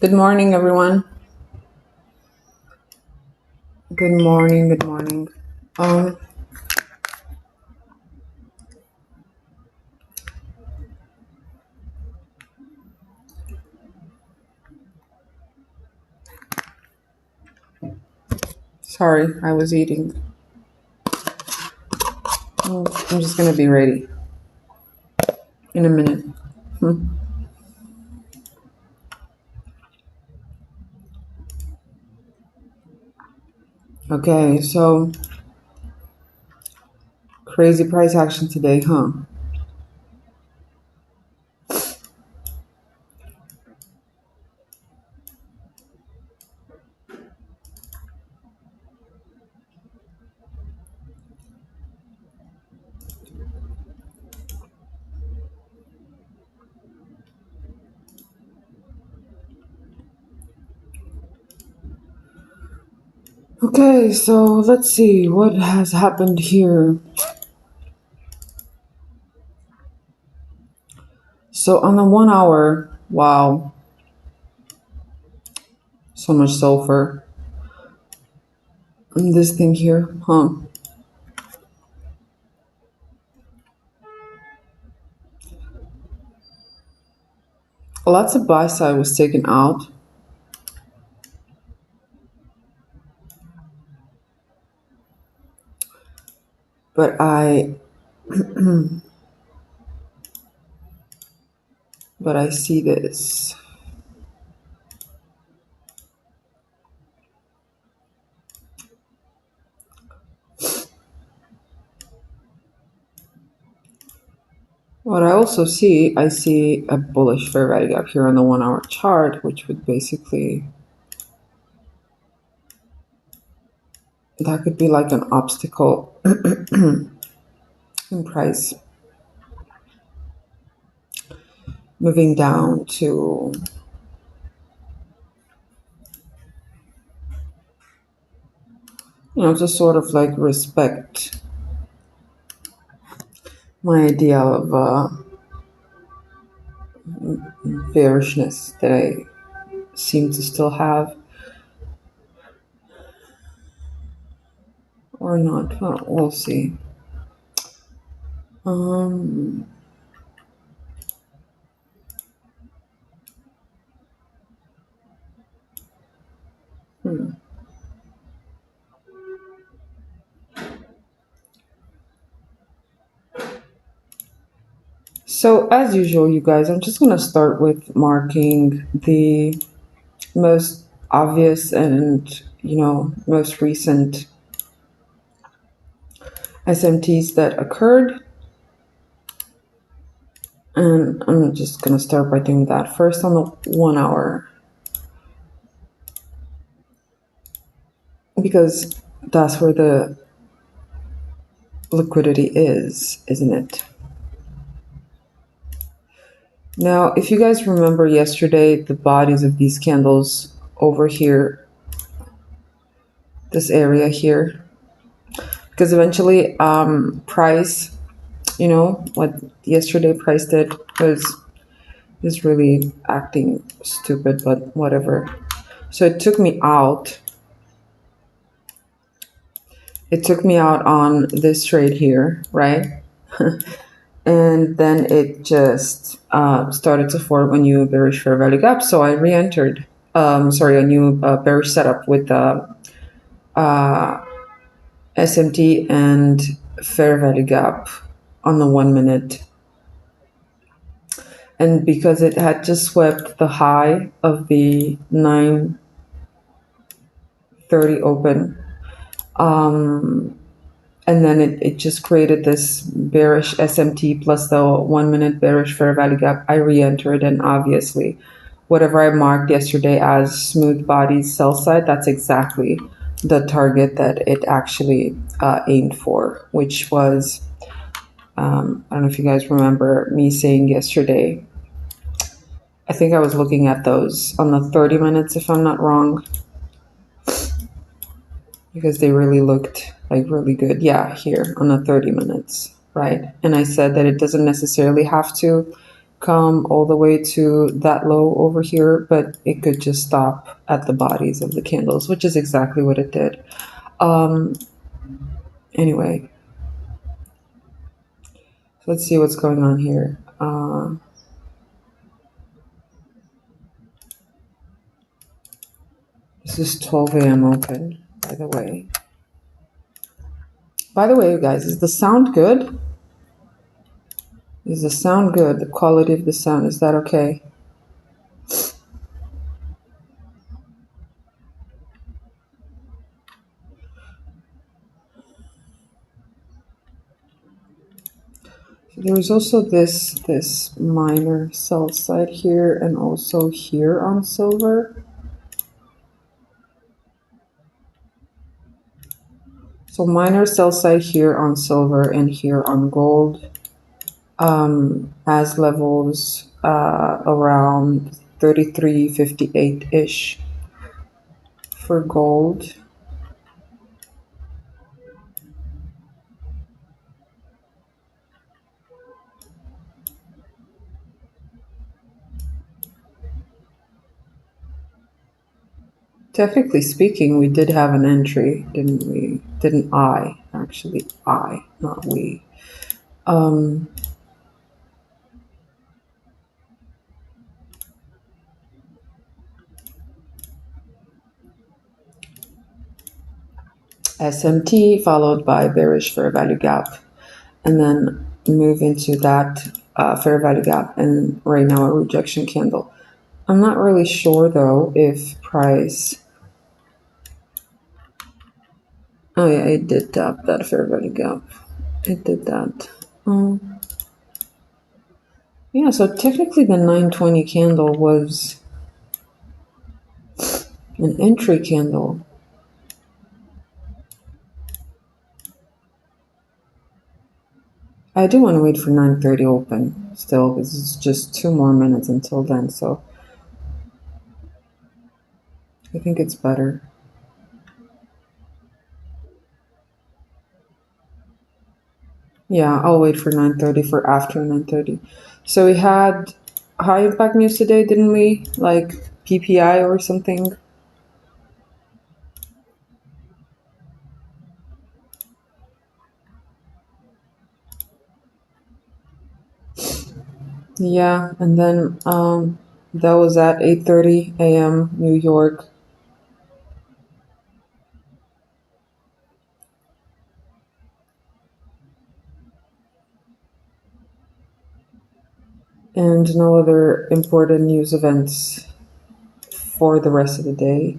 Good morning, everyone. Good morning. Good morning. Um, Sorry, I was eating. I'm just gonna be ready in a minute. Okay, so crazy price action today, huh? Okay, so let's see what has happened here. So on the 1 hour, wow, so much sulfur. And this thing here, huh? Lots of buy side was taken out. But I see this. What I also see, I see a bullish fair value gap here on the 1 hour chart, which would basically, that could be like an obstacle in price. Moving down to, to sort of like respect my idea of bearishness that I seem to still have. Or not, well, we'll see. Hmm. So as usual, you guys, I'm just gonna start with marking the most obvious and most recent SMTs that occurred, and I'm just gonna start by doing that first on the 1 hour, because that's where the liquidity is, isn't it? Now, if you guys remember yesterday, the bodies of these candles over here, this area here, because eventually price, what yesterday price did is really acting stupid, but whatever. So it took me out on this trade here, right? And then it just started to form a new bearish fair value gap. So I re-entered, a new bearish setup with SMT and fair value gap on the 1 minute. And because it had just swept the high of the 9:30 open, and then it just created this bearish SMT plus the 1 minute bearish fair value gap. I re-entered, and obviously whatever I marked yesterday as smooth bodies sell side, that's exactly the target that it actually aimed for, which was, I don't know if you guys remember me saying yesterday, I think I was looking at those on the 30 minutes, if I'm not wrong, because they really looked like really good. Yeah, here on the 30 minutes, right? And I said that it doesn't necessarily have to come all the way to that low over here, but it could just stop at the bodies of the candles, which is exactly what it did. Anyway, let's see what's going on here. This is 12 a.m. open, by the way. By the way, guys, is the sound good? Is the sound good? The quality of the sound, is that okay? There's also this minor sell side here and also here on silver. So minor sell side here on silver and here on gold, as levels around 33.58-ish for gold. Technically speaking, we did have an entry, didn't we? Didn't I? Actually, I, not we. SMT followed by bearish fair value gap, and then move into that fair value gap, and right now a rejection candle. I'm not really sure though if price. Oh yeah, it did tap that fair value gap. It did that. Yeah, so technically the 920 candle was an entry candle. I do want to wait for 9:30 open still, because it's just 2 more minutes until then, so I think it's better. Yeah, I'll wait for 9:30 for after 9:30. So we had high impact news today, didn't we? Like PPI or something. Yeah, and then that was at 8:30 a.m. New York. And no other important news events for the rest of the day.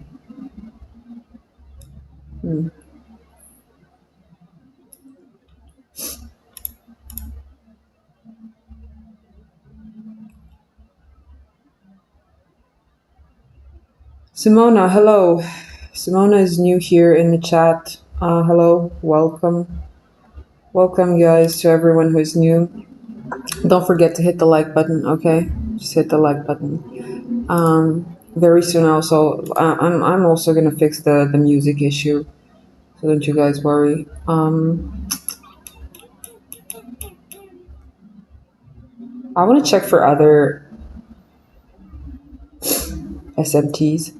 Simona, hello. Simona is new here in the chat. Hello, welcome. Welcome, guys, to everyone who is new. Don't forget to hit the like button, okay? Just hit the like button. Very soon, also, I'm also gonna fix the music issue, so don't you guys worry. I want to check for other SMTs.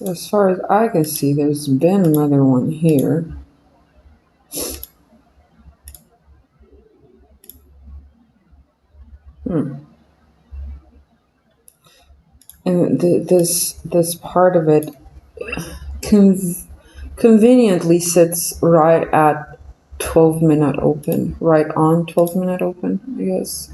As far as I can see, there's been another one here. And this part of it conveniently sits right at 12-minute open, right on 12-minute open, I guess.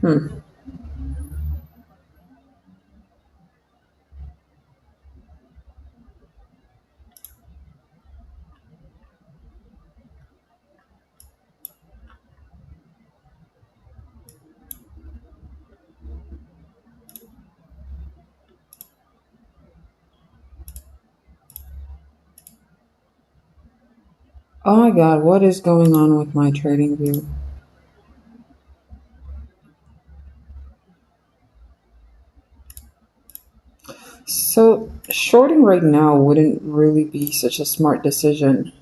Hmm. Oh my God, what is going on with my trading view? So, shorting right now wouldn't really be such a smart decision.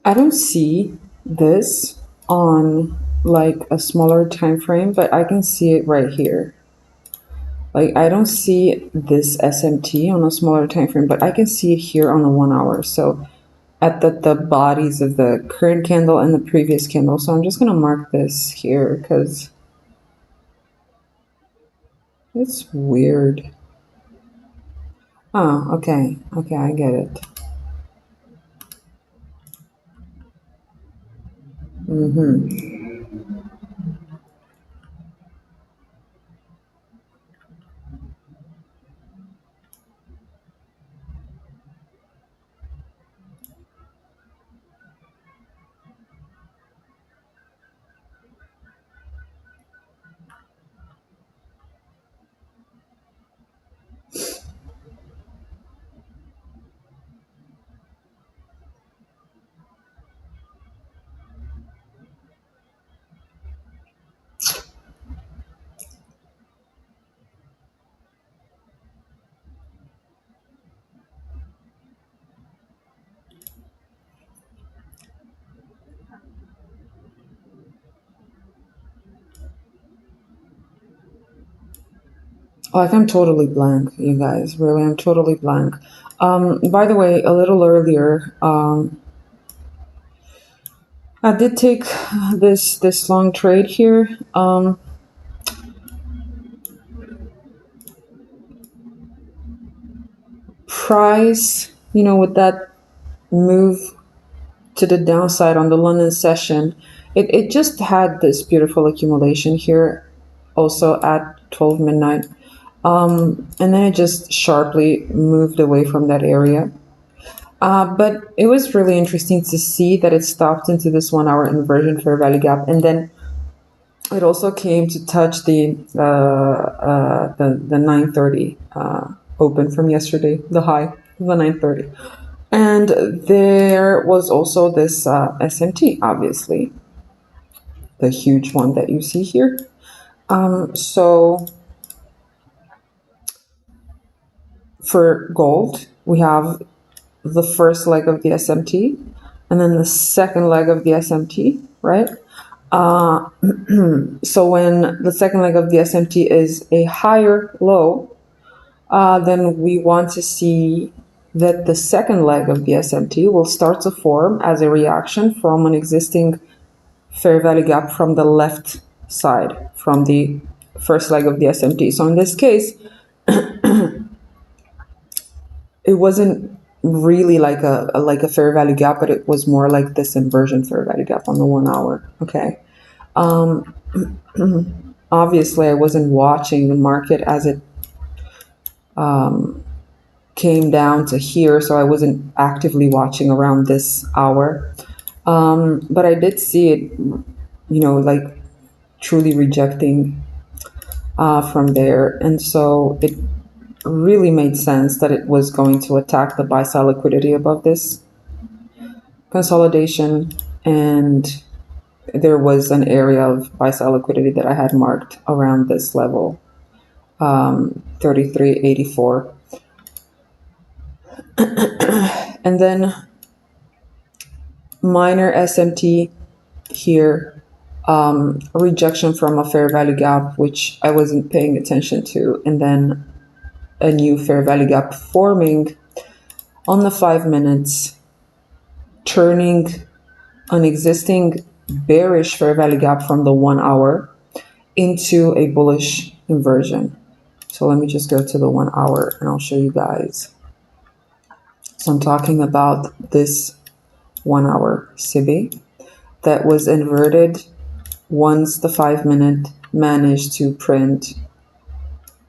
I don't see this on like a smaller time frame, but I can see it right here. Like I don't see this SMT on a smaller time frame, but I can see it here on the 1 hour. So at the bodies of the current candle and the previous candle. So I'm just gonna mark this here because it's weird. Oh, okay. Okay, I get it. Mm-hmm. Like I'm totally blank, you guys. Really, I'm totally blank. By the way, a little earlier, I did take this long trade here. Price, with that move to the downside on the London session, it just had this beautiful accumulation here, also at 12 midnight, and then it just sharply moved away from that area. But it was really interesting to see that it stopped into this 1 hour inversion fair value gap, and then it also came to touch the 930 open from yesterday, the high, the 930. And there was also this SMT, obviously, the huge one that you see here. So for gold, we have the first leg of the SMT and then the second leg of the SMT, right? So when the second leg of the SMT is a higher low, then we want to see that the second leg of the SMT will start to form as a reaction from an existing fair value gap from the left side, from the first leg of the SMT. So in this case, it wasn't really like a fair value gap, but it was more like this inversion fair value gap on the 1 hour. Okay. Obviously, I wasn't watching the market as it came down to here, so I wasn't actively watching around this hour. But I did see it, like truly rejecting from there. And so it really made sense that it was going to attack the buy side liquidity above this consolidation. And there was an area of buy side liquidity that I had marked around this level, 33.84. And then minor SMT here rejection from a fair value gap, which I wasn't paying attention to, and then a new fair value gap forming on the 5 minutes, turning an existing bearish fair value gap from the 1 hour into a bullish inversion. So let me just go to the 1 hour and I'll show you guys. So I'm talking about this 1 hour CB that was inverted once the 5 minute managed to print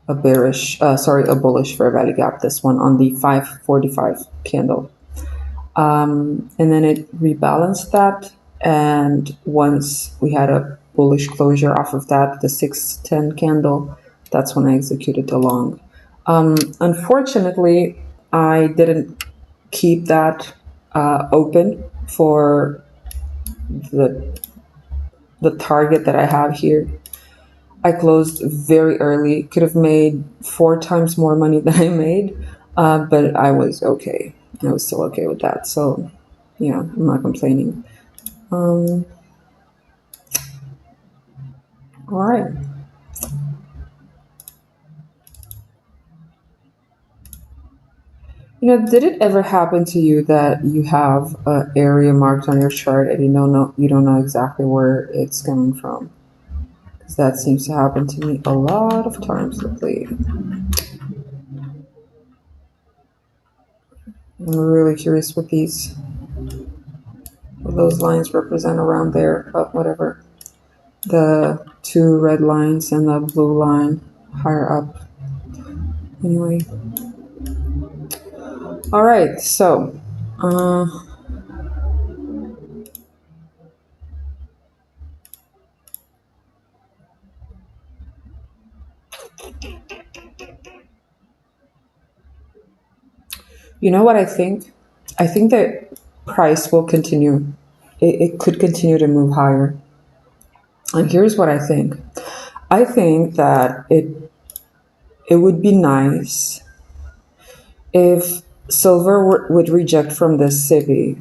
a bullish fair value gap, this one on the 545 candle. And then it rebalanced that. And once we had a bullish closure off of that, the 610 candle, that's when I executed the long. Unfortunately, I didn't keep that open for the target that I have here. I closed very early, could have made 4 times more money than I made, but I was okay. I was still okay with that. So, yeah, I'm not complaining. All right. You know, did it ever happen to you that you have an area marked on your chart and you don't know exactly where it's coming from? Because that seems to happen to me a lot of times lately. I'm really curious what those lines represent around there, but whatever. The 2 red lines and the blue line higher up. Anyway. All right, so you know what I think? I think that price will continue. It could continue to move higher. And here's what I think. I think that it would be nice if silver would reject from this CB,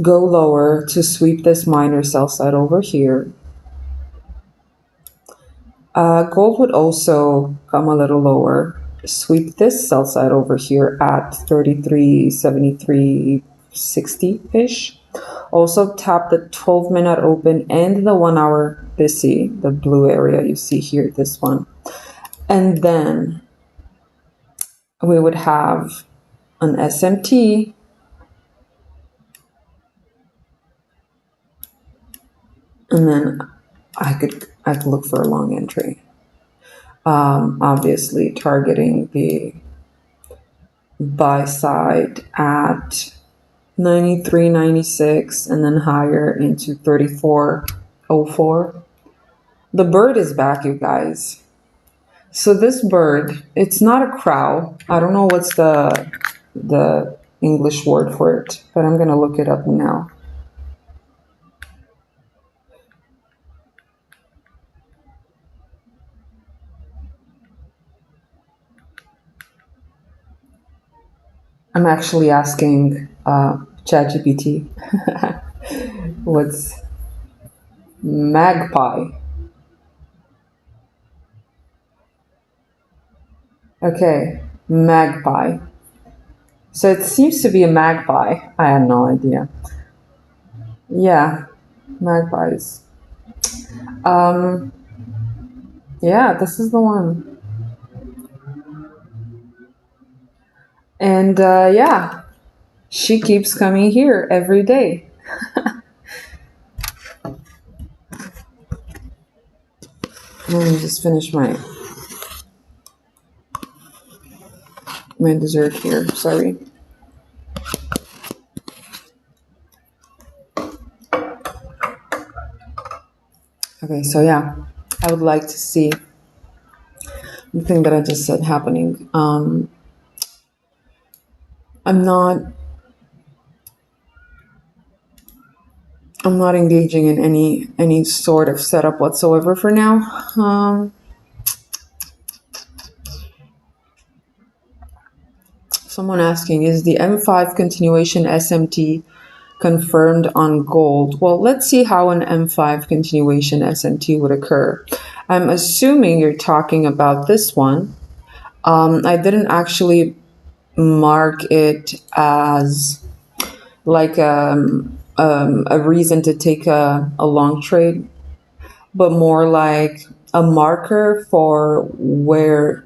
go lower to sweep this minor sell side over here. Gold would also come a little lower, sweep this sell side over here at 33.73.60-ish. Also tap the 12-minute open and the 1 hour BISI, the blue area you see here, this one. And then we would have an SMT and then I could look for a long entry. Obviously targeting the buy side at 93.96 and then higher into 34.04. The bird is back, you guys. So this bird, it's not a crow. I don't know what's the English word for it, but I'm gonna look it up now. I'm actually asking ChatGPT what's magpie. Okay, magpie. So it seems to be a magpie. I had no idea. Yeah, magpies. Yeah, this is the one. And yeah, she keeps coming here every day. Let me just finish my dessert here. Sorry. Okay, so yeah, I would like to see the thing that I just said happening. I'm not engaging in any sort of setup whatsoever for now. Someone asking, is the M5 continuation SMT confirmed on gold. Well, let's see how an M5 continuation SMT would occur. I'm assuming you're talking about this one. I didn't actually mark it as like a reason to take a long trade, but more like a marker for where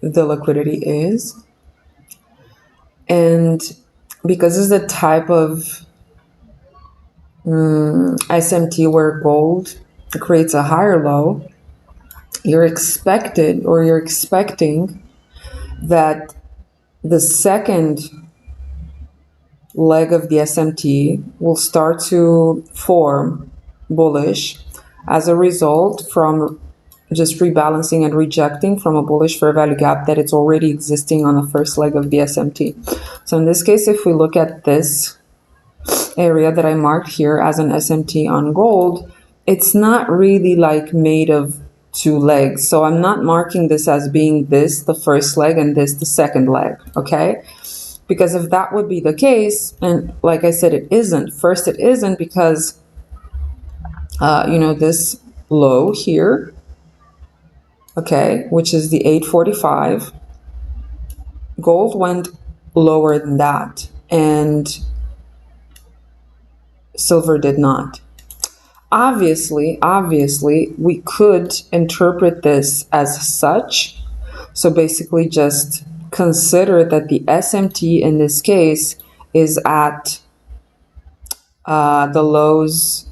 the liquidity is. And because it's the type of SMT where gold creates a higher low, you're expecting that the second leg of the SMT will start to form bullish as a result from just rebalancing and rejecting from a bullish fair value gap that it's already existing on the first leg of the SMT. So in this case, if we look at this area that I marked here as an SMT on gold, it's not really like made of two legs. So I'm not marking this as being this the first leg and this the second leg, okay? Because if that would be the case, and like I said, it isn't. First, it isn't because, this low here, okay, which is the 845, gold went lower than that, and silver did not. Obviously, we could interpret this as such. So basically just consider that the SMT in this case is at the lows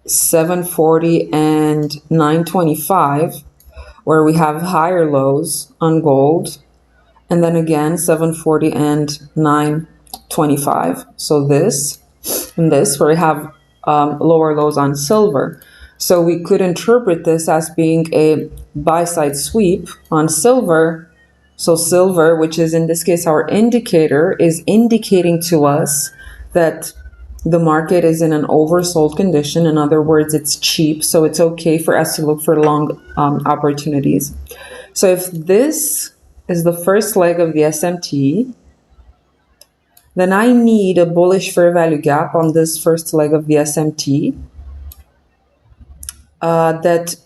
740 and 925, where we have higher lows on gold, and then again 740 and 925. So this and this, where we have lower lows on silver. So we could interpret this as being a buy side sweep on silver. So silver, which is in this case our indicator, is indicating to us that the market is in an oversold condition. In other words, it's cheap, so it's okay for us to look for long opportunities. So if this is the first leg of the SMT, then I need a bullish fair value gap on this first leg of the SMT that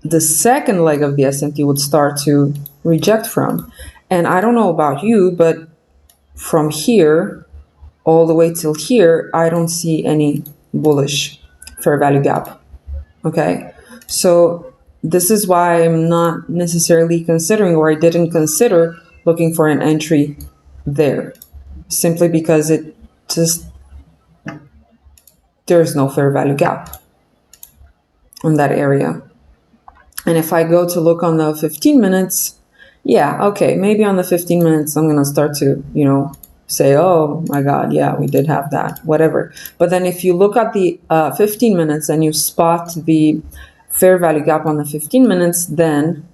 the second leg of the SMT would start to reject from. And I don't know about you, but from here all the way till here, I don't see any bullish fair value gap. Okay, so this is why I'm not necessarily considering, or I didn't consider looking for an entry there, simply because there's no fair value gap in that area. And if I go to look on the 15 minutes, yeah, okay, maybe on the 15 minutes, I'm going to start to, say, oh my God, yeah, we did have that, whatever. But then if you look at the 15 minutes and you spot the fair value gap on the 15 minutes, then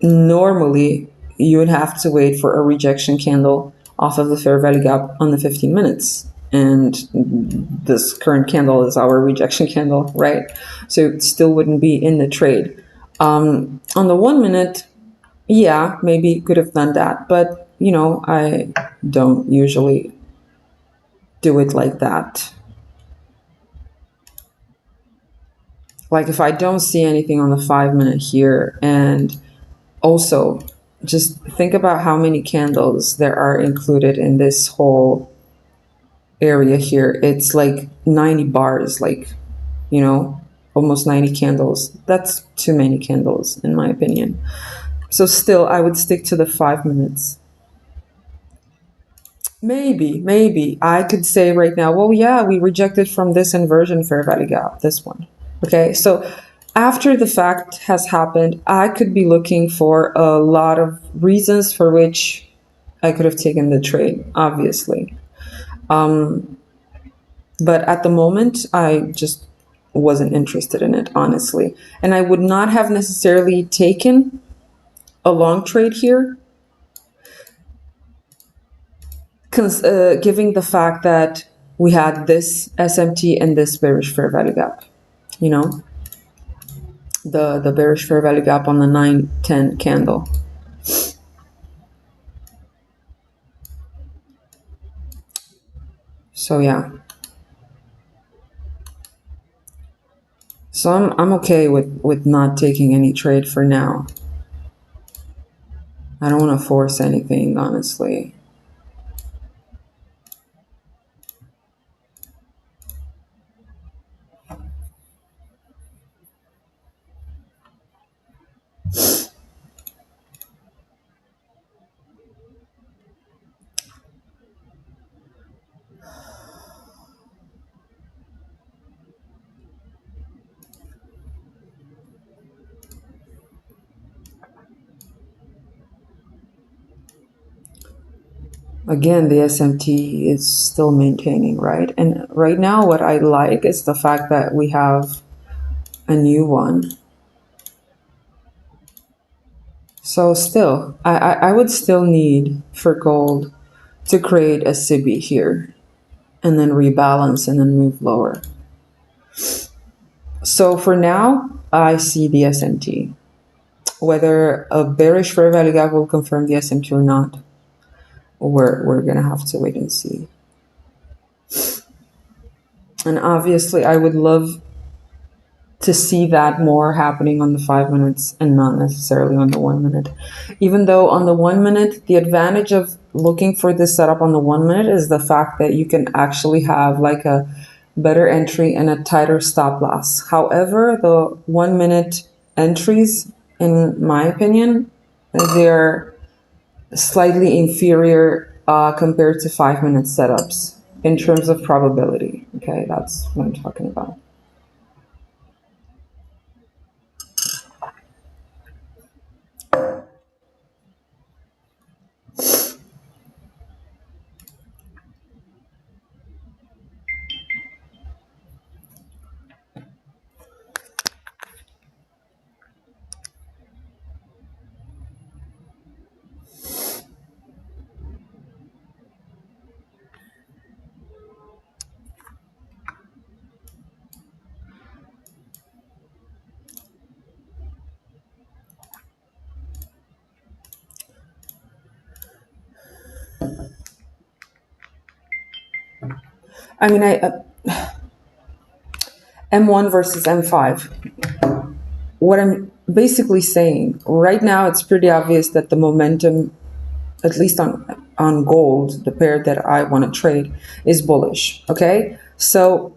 normally you would have to wait for a rejection candle off of the fair value gap on the 15 minutes. And this current candle is our rejection candle, right? So it still wouldn't be in the trade. On the 1 minute, yeah, maybe could have done that, but I don't usually do it like that. Like if I don't see anything on the 5 minute here, and also just think about how many candles there are included in this whole area here. It's like 90 bars, like, almost 90 candles. That's too many candles in my opinion. So still, I would stick to the 5 minutes. Maybe I could say right now, well, yeah, we rejected from this inversion fair value gap, this one. Okay, so after the fact has happened, I could be looking for a lot of reasons for which I could have taken the trade, obviously. But at the moment, I just wasn't interested in it, honestly. And I would not have necessarily taken a long trade here, giving the fact that we had this SMT and this bearish fair value gap, the bearish fair value gap on the 9-10 candle. So yeah. So I'm okay with not taking any trade for now. I don't want to force anything, honestly. Again, the SMT is still maintaining, right? And right now, what I like is the fact that we have a new one. So still, I would still need for gold to create a SIBI here and then rebalance and then move lower. So for now, I see the SMT. Whether a bearish fair value gap will confirm the SMT or not, we're gonna have to wait and see. And obviously, I would love to see that more happening on the 5 minutes and not necessarily on the 1 minute. Even though on the 1 minute, the advantage of looking for this setup on the 1 minute is the fact that you can actually have like a better entry and a tighter stop loss. However, the 1 minute entries, in my opinion, they're slightly inferior compared to 5 minute setups in terms of probability. Okay, that's what I'm talking about. I mean, M1 versus M5. What I'm basically saying right now, it's pretty obvious that the momentum, at least on gold, the pair that I want to trade, is bullish. Okay, so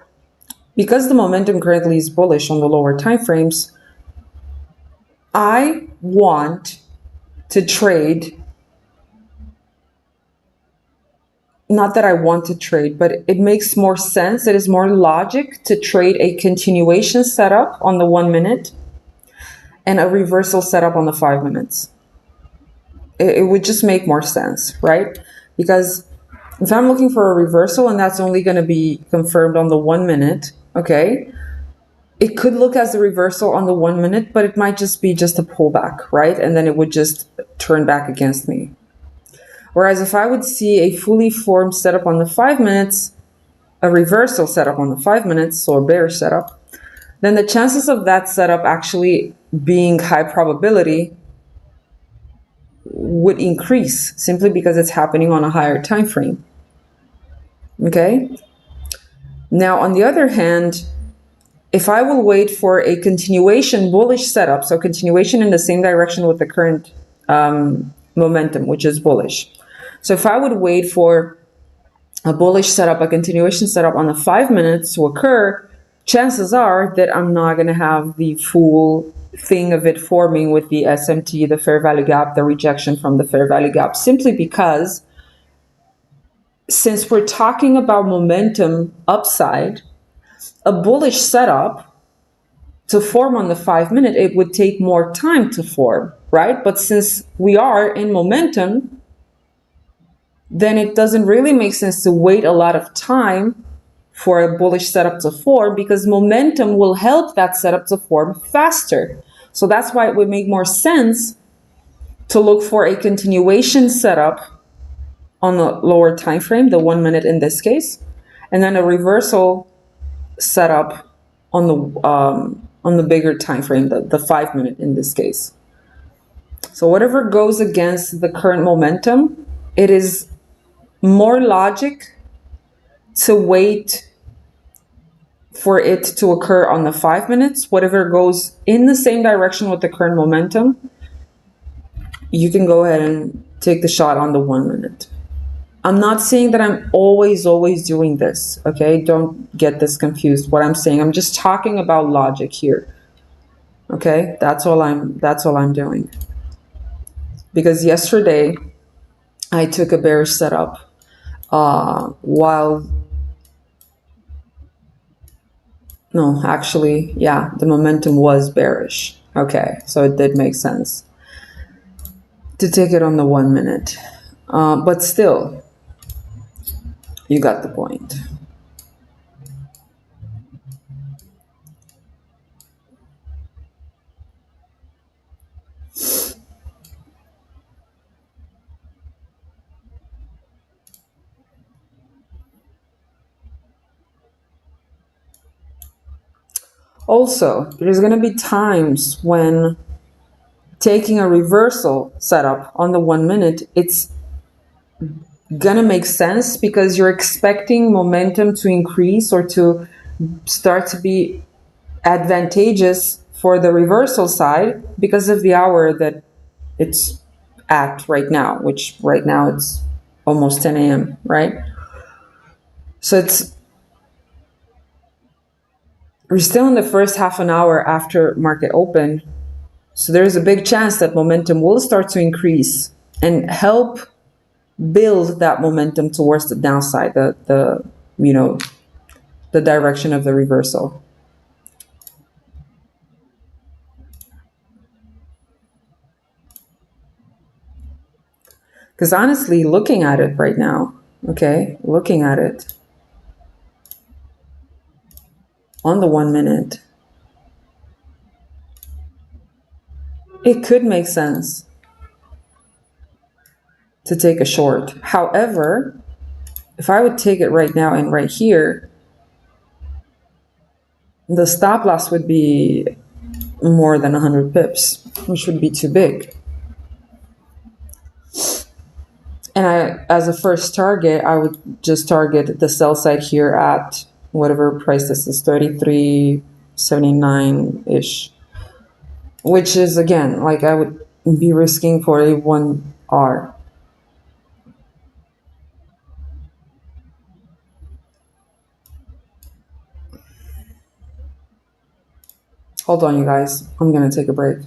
because the momentum currently is bullish on the lower time frames, I want to trade. Not that I want to trade, but it makes more sense. It is more logic to trade a continuation setup on the 1 minute and a reversal setup on the 5 minutes. It would just make more sense, right? Because if I'm looking for a reversal and that's only going to be confirmed on the 1 minute, okay, it could look as a reversal on the 1 minute, but it might just be just a pullback, right? And then it would just turn back against me. Whereas if I would see a fully formed setup on the 5 minutes, a reversal setup on the 5 minutes, so a bearish setup, then the chances of that setup actually being high probability would increase simply because it's happening on a higher time frame. Okay? Now, on the other hand, if I will wait for a continuation bullish setup, so continuation in the same direction with the current momentum, which is bullish. So if I would wait for a bullish setup, a continuation setup on the 5 minutes to occur, chances are that I'm not going to have the full thing of it forming with the SMT, the fair value gap, the rejection from the fair value gap, simply because since we're talking about momentum upside, a bullish setup to form on the 5 minute, it would take more time to form, right? But since we are in momentum, then it doesn't really make sense to wait a lot of time for a bullish setup to form, because momentum will help that setup to form faster. So that's why it would make more sense to look for a continuation setup on the lower time frame, the 1 minute in this case, and then a reversal setup on the bigger time frame, the 5 minute in this case. So whatever goes against the current momentum, it is more logic to wait for it to occur on the 5 minutes. Whatever goes in the same direction with the current momentum, you can go ahead and take the shot on the 1 minute. I'm not saying that I'm always doing this, okay? Don't get this confused. What I'm saying, I'm just talking about logic here. Okay? That's all I'm doing. Because yesterday I took a bearish setup while no, actually, yeah, the momentum was bearish. Okay, so it did make sense to take it on the 1 minute. But still, you got the point. Also, there's going to be times when taking a reversal setup on the 1 minute, it's going to make sense because you're expecting momentum to increase or to start to be advantageous for the reversal side because of the hour that it's at right now, which right now it's almost 10 a.m., right? So we're still in the first half an hour after market open. So there's a big chance that momentum will start to increase and help build that momentum towards the downside, the direction of the reversal. Because honestly, looking at it right now, okay, looking at it on the 1 minute, it could make sense to take a short. However, if I would take it right now and right here, the stop loss would be more than 100 pips, which would be too big. And as a first target, I would just target the sell side here at whatever price this is, 33.79-ish, which is, again, like I would be risking for a 1R. Hold on, you guys. I'm going to take a break.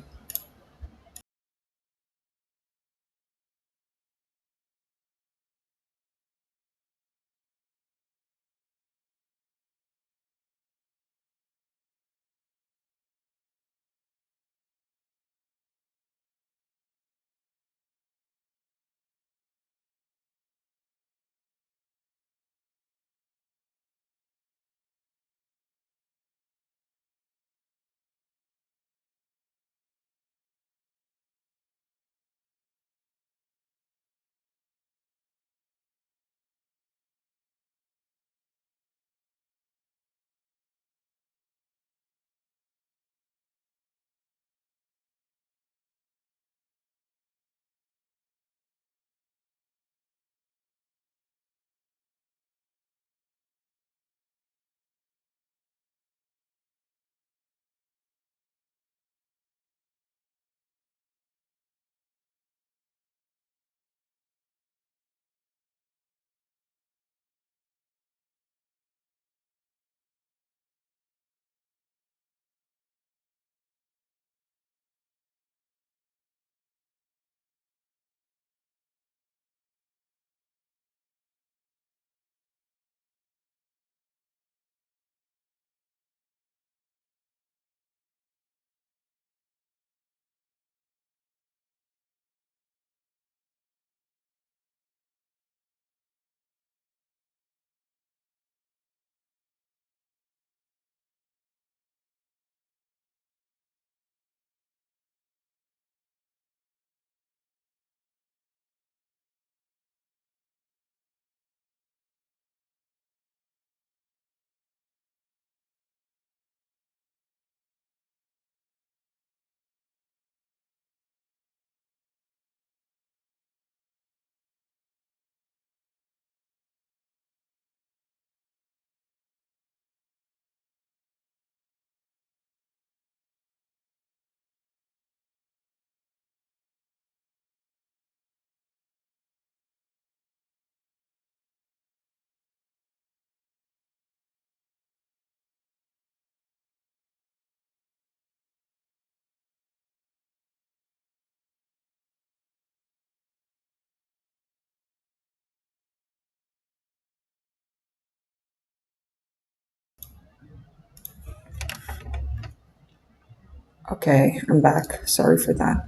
Okay, I'm back. Sorry for that.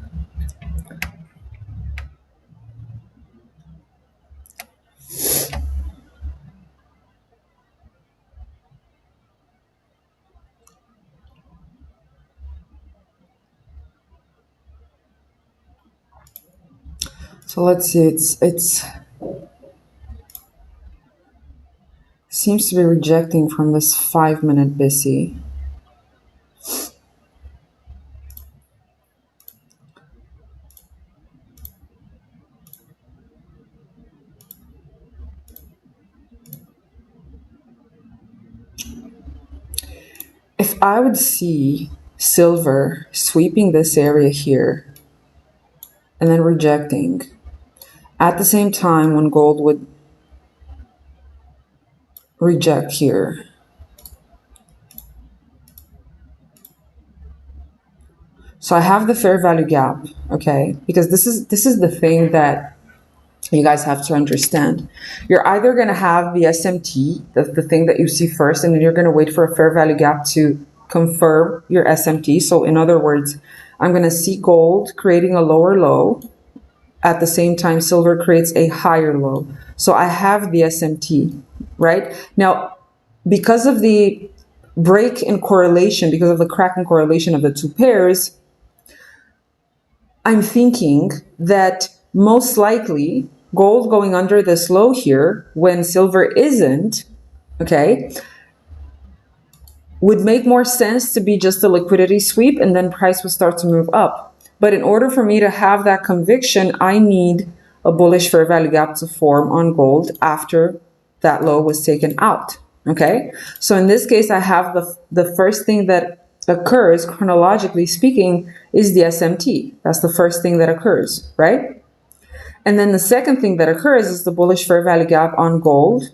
So let's see, it's seems to be rejecting from this 5-minute BISI. If I would see silver sweeping this area here and then rejecting, at the same time when gold would reject here, so I have the fair value gap, okay? Because this is the thing that you guys have to understand. You're either going to have the SMT, the thing that you see first, and then you're going to wait for a fair value gap to confirm your SMT. So in other words, I'm going to see gold creating a lower low. At the same time, silver creates a higher low. So I have the SMT, right? Now, because of the break in correlation, because of the crack in correlation of the two pairs, I'm thinking that most likely gold going under this low here when silver isn't, okay, would make more sense to be just a liquidity sweep, and then price would start to move up. But in order for me to have that conviction, I need a bullish fair value gap to form on gold after that low was taken out, okay? So in this case, I have the first thing that occurs, chronologically speaking, is the SMT. That's the first thing that occurs, right? And then the second thing that occurs is the bullish fair value gap on gold,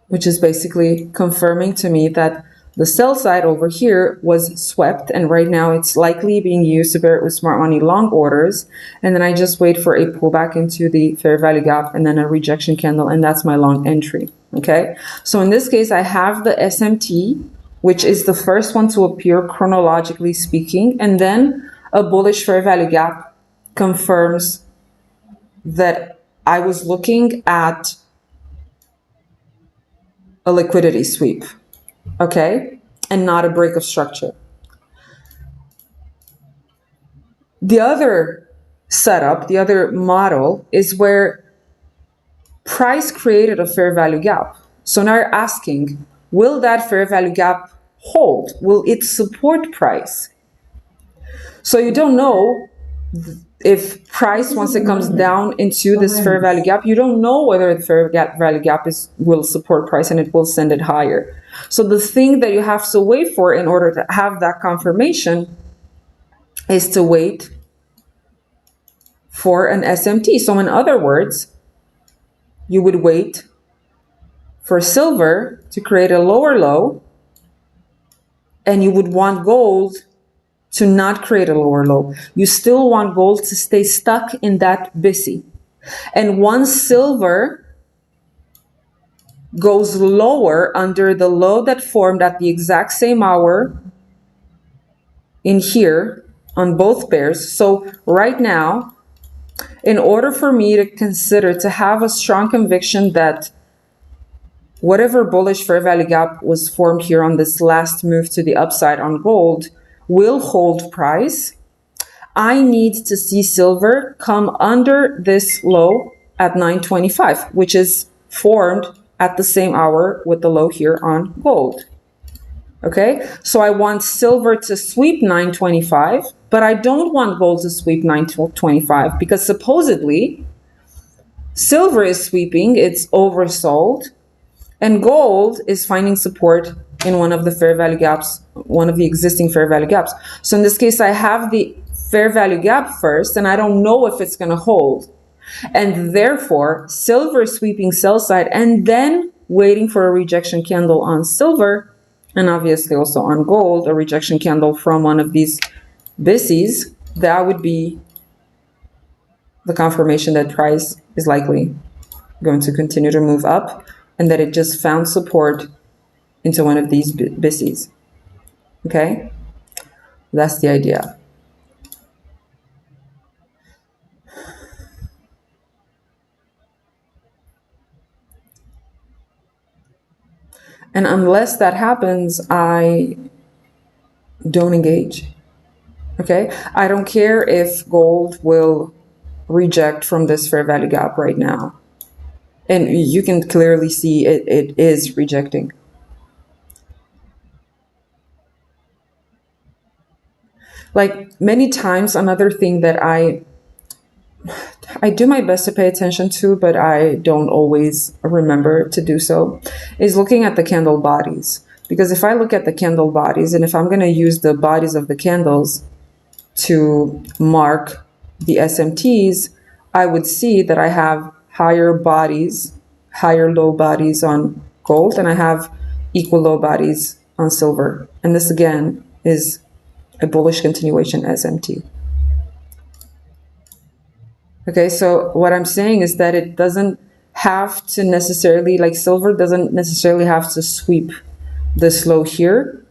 which is basically confirming to me that the sell side over here was swept, and right now it's likely being used to bear it with smart money long orders. And then I just wait for a pullback into the fair value gap and then a rejection candle, and that's my long entry, okay? So in this case, I have the SMT, which is the first one to appear chronologically speaking, and then a bullish fair value gap confirms that I was looking at a liquidity sweep, okay, and not a break of structure. The other setup, the other model is where price created a fair value gap. So now you're asking, will that fair value gap hold? Will it support price? So you don't know if price, once it comes down into this fair value gap, you don't know whether the fair value gap will support price and it will send it higher. So the thing that you have to wait for in order to have that confirmation is to wait for an SMT. So in other words, you would wait for silver to create a lower low, and you would want gold to not create a lower low. You still want gold to stay stuck in that BISI. And once silver goes lower under the low that formed at the exact same hour in here on both pairs. So right now, in order for me to consider, to have a strong conviction that whatever bullish fair value gap was formed here on this last move to the upside on gold will hold price, I need to see silver come under this low at 925, which is formed at the same hour with the low here on gold. Okay, so I want silver to sweep 925, but I don't want gold to sweep 925 because supposedly silver is sweeping, it's oversold, and gold is finding support in one of the fair value gaps, one of the existing fair value gaps. So in this case, I have the fair value gap first, and I don't know if it's going to hold. And therefore, silver sweeping sell side and then waiting for a rejection candle on silver, and obviously also on gold, a rejection candle from one of these BISIs, that would be the confirmation that price is likely going to continue to move up and that it just found support into one of these BISIs. Okay? That's the idea. And unless that happens, I don't engage. Okay? I don't care if gold will reject from this fair value gap right now. And you can clearly see it is rejecting. Like many times, another thing that I do my best to pay attention to, but I don't always remember to do so, is looking at the candle bodies. Because if I look at the candle bodies, and if I'm going to use the bodies of the candles to mark the SMTs, I would see that I have higher bodies, higher low bodies on gold, and I have equal low bodies on silver. And this again is a bullish continuation SMT. Okay, so what I'm saying is that it doesn't have to necessarily, like silver doesn't necessarily have to sweep this low here,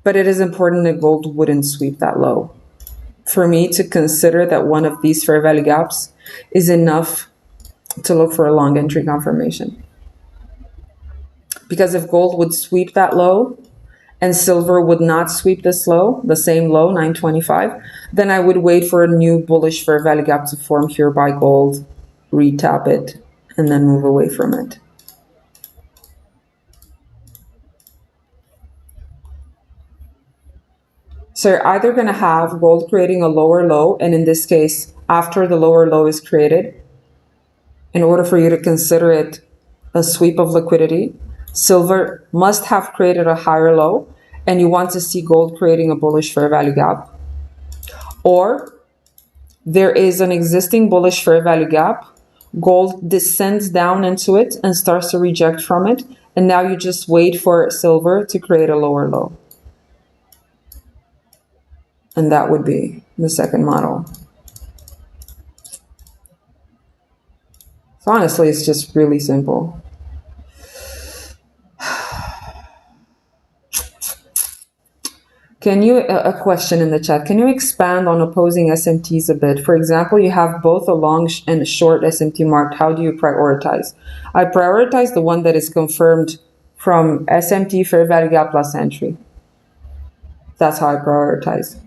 but it is important that gold wouldn't sweep that low for me to consider that one of these fair value gaps is enough to look for a long entry confirmation. Because if gold would sweep that low and silver would not sweep this low, the same low, 925, then I would wait for a new bullish fair value gap to form here by gold, retap it, and then move away from it. So you're either going to have gold creating a lower low, and in this case, after the lower low is created, in order for you to consider it a sweep of liquidity, silver must have created a higher low, and you want to see gold creating a bullish fair value gap. Or there is an existing bullish fair value gap, gold descends down into it and starts to reject from it, and now you just wait for silver to create a lower low. And that would be the second model. So honestly, it's just really simple. Can you, a question in the chat, can you expand on opposing SMTs a bit? For example, you have both a long and a short SMT marked. How do you prioritize? I prioritize the one that is confirmed from SMT fair value gap plus entry. That's how I prioritize.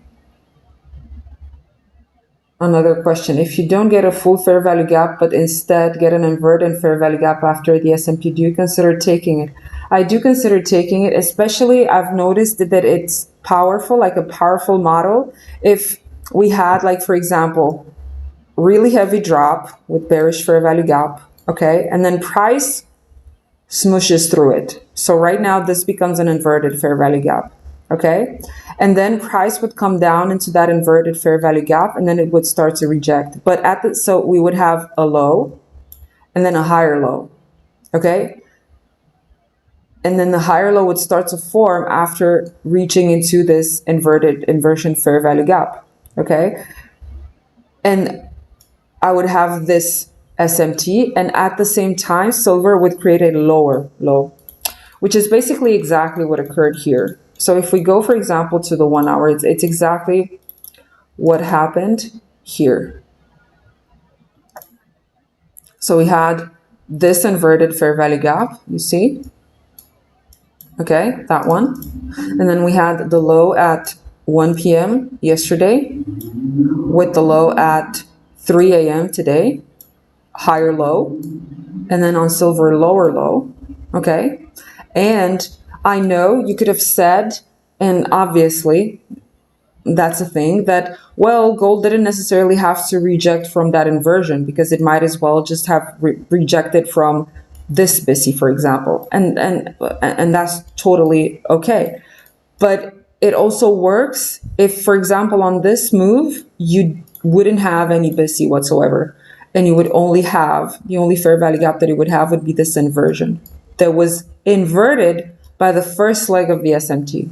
Another question, if you don't get a full fair value gap, but instead get an inverted fair value gap after the S&P, do you consider taking it? I do consider taking it, especially I've noticed that it's powerful, like a powerful model. If we had, like, for example, really heavy drop with bearish fair value gap, okay, and then price smooshes through it. So right now, this becomes an inverted fair value gap. Okay, and then price would come down into that inverted fair value gap, and then it would start to reject. But at the, so we would have a low and then a higher low. Okay, and then the higher low would start to form after reaching into this inversion fair value gap. Okay, and I would have this SMT, and at the same time silver would create a lower low, which is basically exactly what occurred here. So if we go, for example, to the 1 hour, it's exactly what happened here. So we had this inverted fair value gap, you see? Okay, that one. And then we had the low at 1 p.m. yesterday with the low at 3 a.m. today, higher low. And then on silver, lower low, okay? And I know you could have said, and obviously that's a thing, that, well, gold didn't necessarily have to reject from that inversion because it might as well just have rejected from this BISI, for example. And that's totally okay. But it also works if, for example, on this move, you wouldn't have any BISI whatsoever. And you would only have, the only fair value gap that you would have would be this inversion that was inverted by the first leg of the SMT.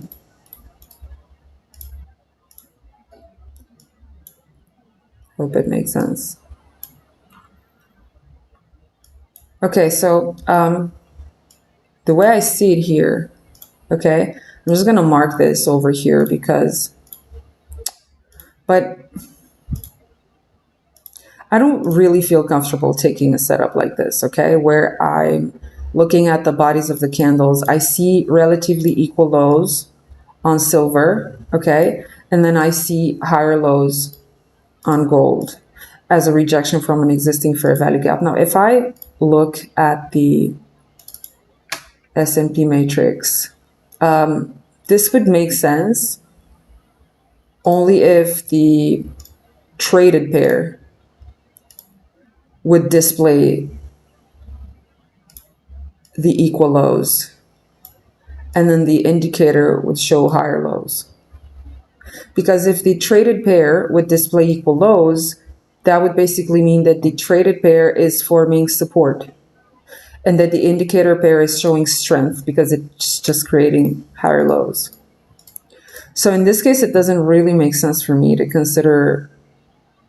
Hope it makes sense. Okay, so the way I see it here Okay, I'm just gonna mark this over here but I don't really feel comfortable taking a setup like this, okay, where I'm looking at the bodies of the candles. I see relatively equal lows on silver, okay, and then I see higher lows on gold as a rejection from an existing fair value gap. Now, if I look at the S&P matrix, this would make sense only if the traded pair would display the equal lows, and then the indicator would show higher lows. Because if the traded pair would display equal lows, that would basically mean that the traded pair is forming support and that the indicator pair is showing strength because it's just creating higher lows. So in this case, it doesn't really make sense for me to consider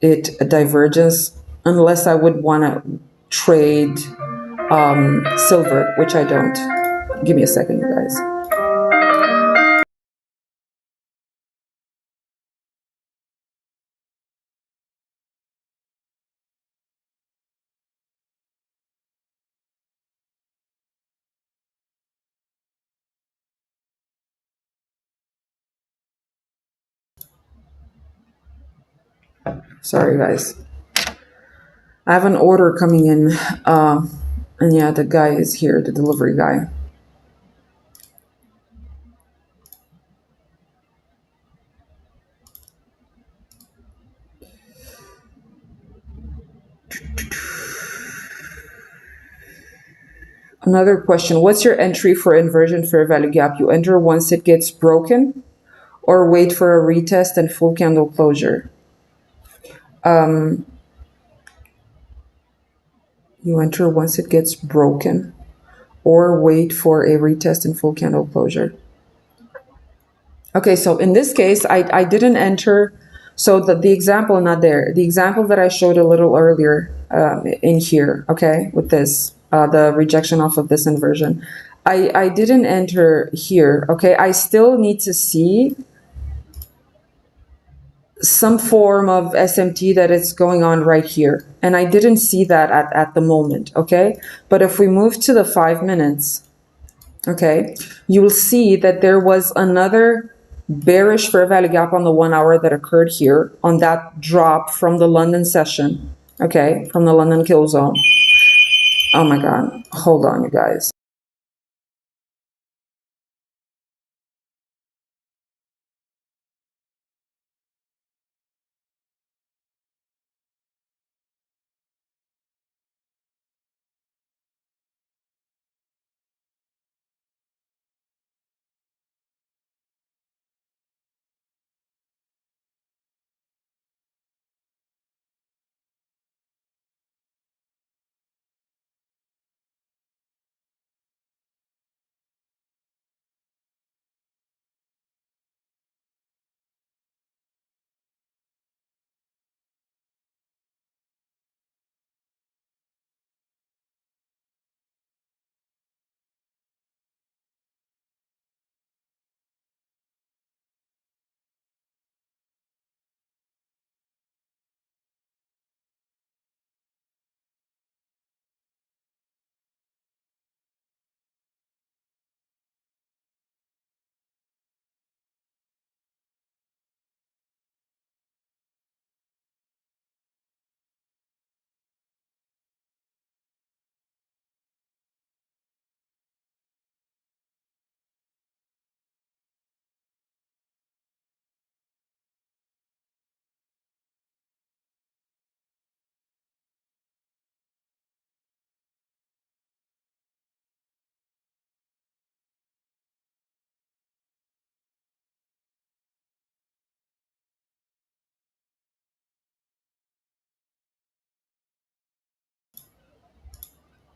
it a divergence unless I would want to trade silver, which I don't. Give me a second, you guys. Sorry, guys. I have an order coming in, and yeah, the guy is here, the delivery guy. Another question, what's your entry for inversion fair value gap? You enter once it gets broken or wait for a retest and full candle closure? You enter once it gets broken or wait for a retest and full candle closure. Okay, so in this case, I didn't enter, so the example not there. The example that I showed a little earlier in here, okay, with this, the rejection off of this inversion. I didn't enter here, okay? I still need to see some form of SMT that is going on right here. And I didn't see that at the moment, okay? But if we move to the 5 minutes, okay, you will see that there was another bearish fair value gap on the 1 hour that occurred here on that drop from the London session, okay, from the London kill zone. Oh my God, hold on, you guys.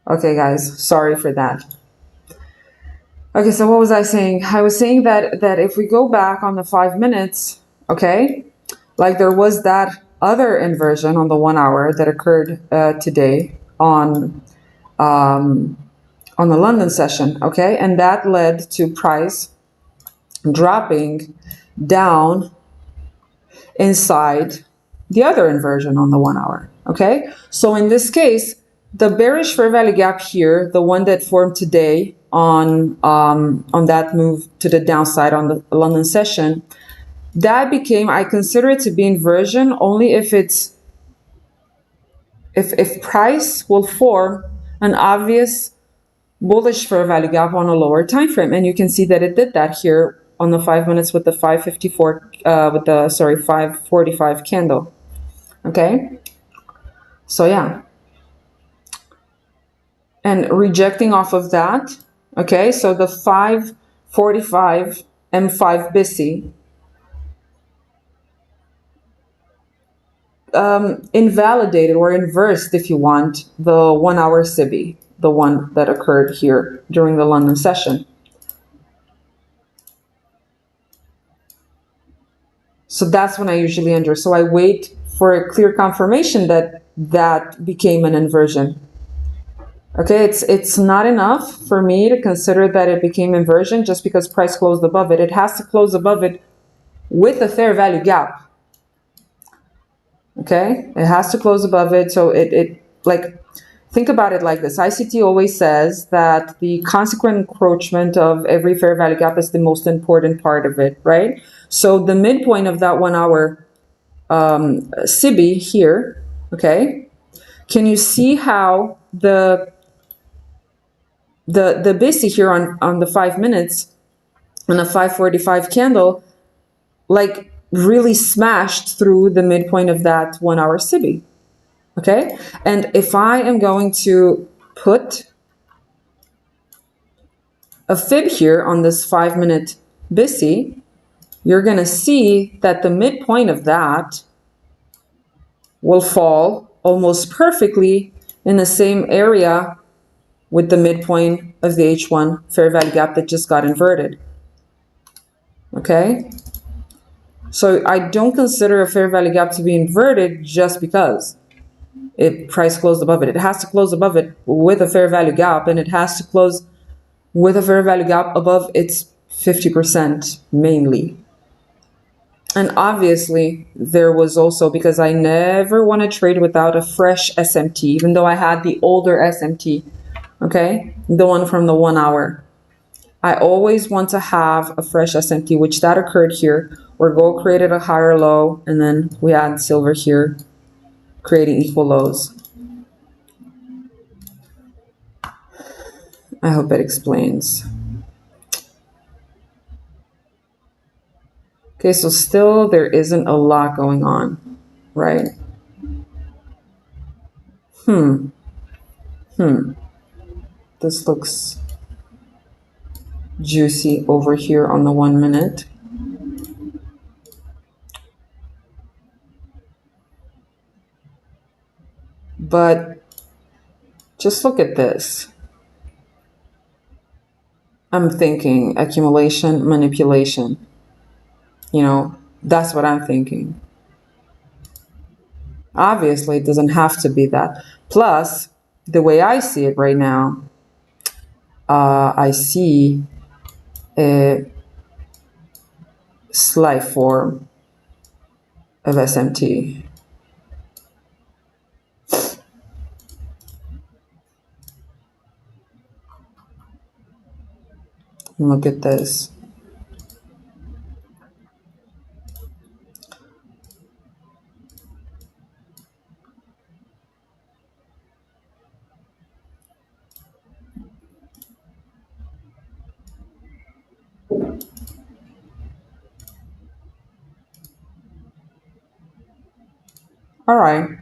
Okay, guys, sorry for that. Okay, so what was I saying? I was saying that if we go back on the 5 minutes, okay, like there was that other inversion on the 1 hour that occurred today on the London session, okay, and that led to price dropping down inside the other inversion on the 1 hour. Okay, so in this case, the bearish fair value gap here, the one that formed today on that move to the downside on the London session, that became, I consider it to be inversion only if it's if price will form an obvious bullish fair value gap on a lower time frame, and you can see that it did that here on the 5 minutes with the 554 with the 545 candle. Okay, so yeah, and rejecting off of that. Okay, so the 545 M5 BISI invalidated or inversed, if you want, the 1 hour SIBI, the one that occurred here during the London session. So that's when I usually enter. So I wait for a clear confirmation that that became an inversion. Okay, it's not enough for me to consider that it became inversion just because price closed above it. It has to close above it with a fair value gap. Okay, it has to close above it. So it like, think about it like this. ICT always says that the consequent encroachment of every fair value gap is the most important part of it, right? So the midpoint of that 1 hour SIBI here, okay, can you see how the BISI here on the 5 minutes on a 545 candle, like, really smashed through the midpoint of that 1 hour SIBI. Okay, and if I am going to put a fib here on this 5 minute BISI, you're going to see that the midpoint of that will fall almost perfectly in the same area with the midpoint of the H1 fair value gap that just got inverted. Okay, so I don't consider a fair value gap to be inverted just because it price closed above it. It has to close above it with a fair value gap, and it has to close with a fair value gap above its 50% mainly. And obviously there was also, because I never want to trade without a fresh SMT, even though I had the older SMT, okay, the one from the 1 hour. I always want to have a fresh SMT, which that occurred here, where gold created a higher low, and then we had silver here creating equal lows. I hope it explains. Okay, so still there isn't a lot going on, right? This looks juicy over here on the 1 minute. But just look at this. I'm thinking accumulation, manipulation. You know, that's what I'm thinking. Obviously, it doesn't have to be that. Plus, the way I see it right now, I see a slight form of SMT. Look at this. All right.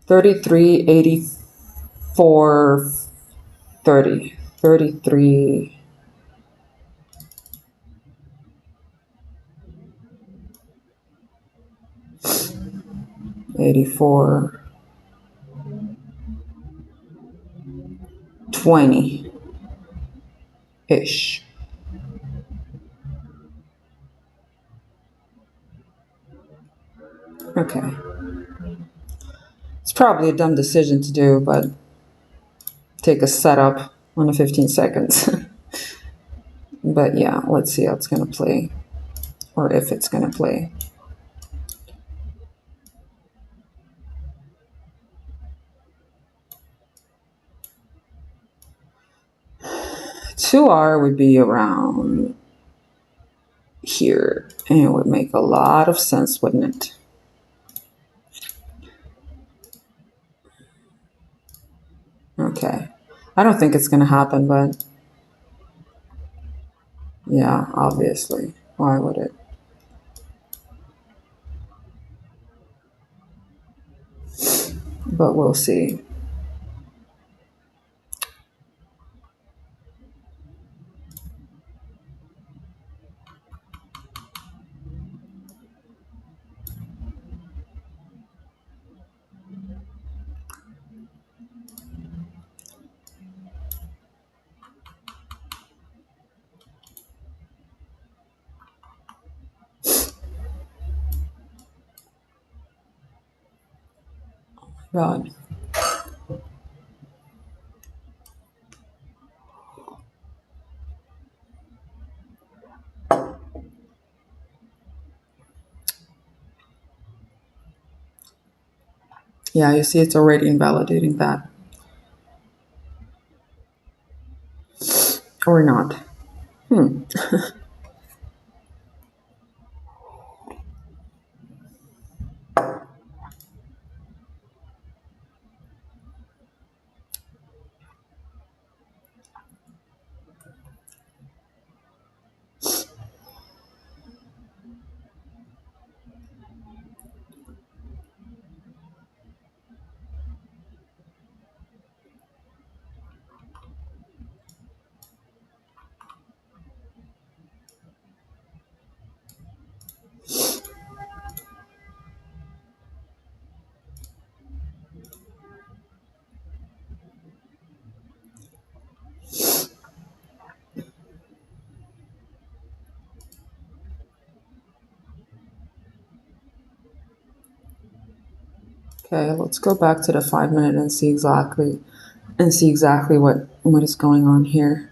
33.84.30. 33. $84.20 ish. Okay. It's probably a dumb decision to do, but take a setup on the 15 seconds. But yeah, let's see how it's going to play, or if it's going to play. Two R would be around here, and it would make a lot of sense, wouldn't it? Okay. I don't think it's going to happen, but yeah, obviously. Why would it? But we'll see. God. Yeah, you see, it's already invalidating that. Or not. Okay, let's go back to the 5 minute and see exactly what is going on here.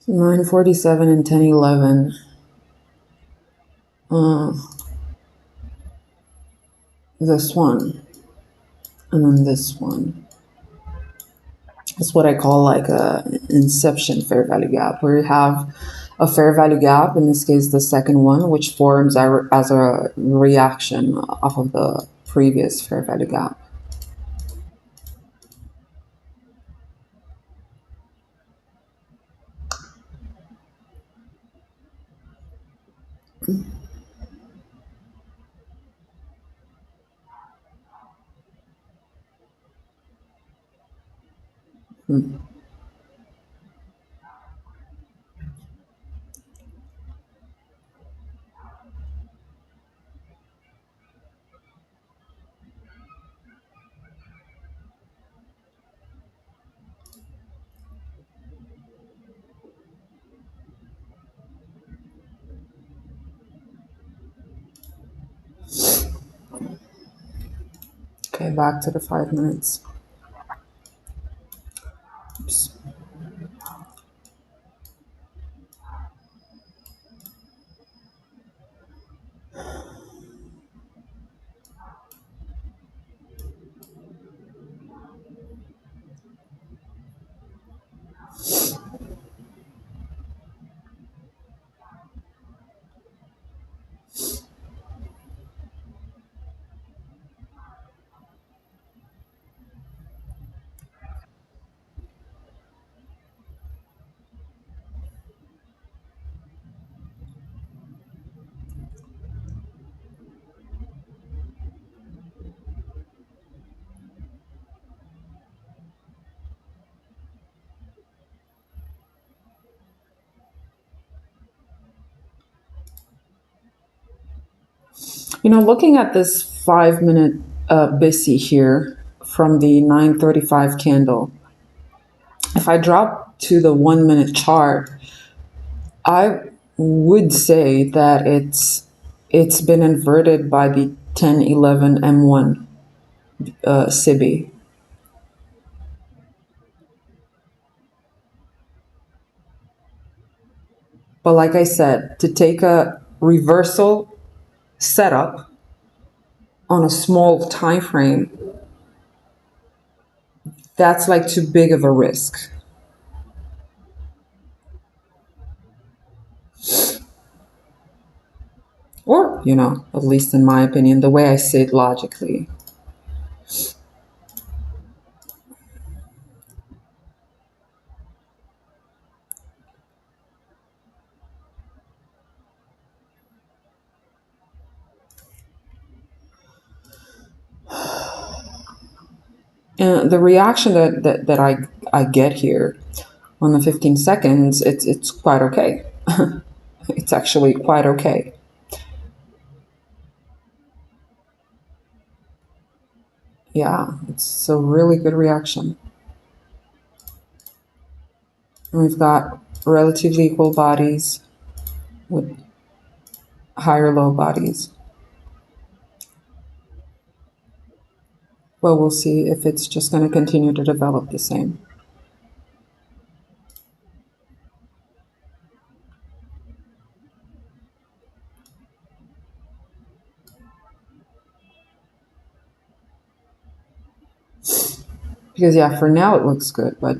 So 9:47 and 10:11. This one, and then this one. It's what I call like a inception fair value gap, where you have a fair value gap, in this case the second one, which forms as a reaction off of the previous fair value gap. Okay, back to the 5 minutes. Oops. Looking at this 5 minute BISI here from the 935 candle, if I drop to the 1 minute chart, I would say that it's been inverted by the 1011 M1 SIBI. But like I said, to take a reversal setup on a small time frame, that's like too big of a risk. Or, at least in my opinion, the way I see it logically. And the reaction that I get here on the 15 seconds, it's quite okay. It's actually quite okay. Yeah, it's a really good reaction. And we've got relatively equal bodies with higher low bodies. Well, we'll see if it's just going to continue to develop the same. Because yeah, for now it looks good, but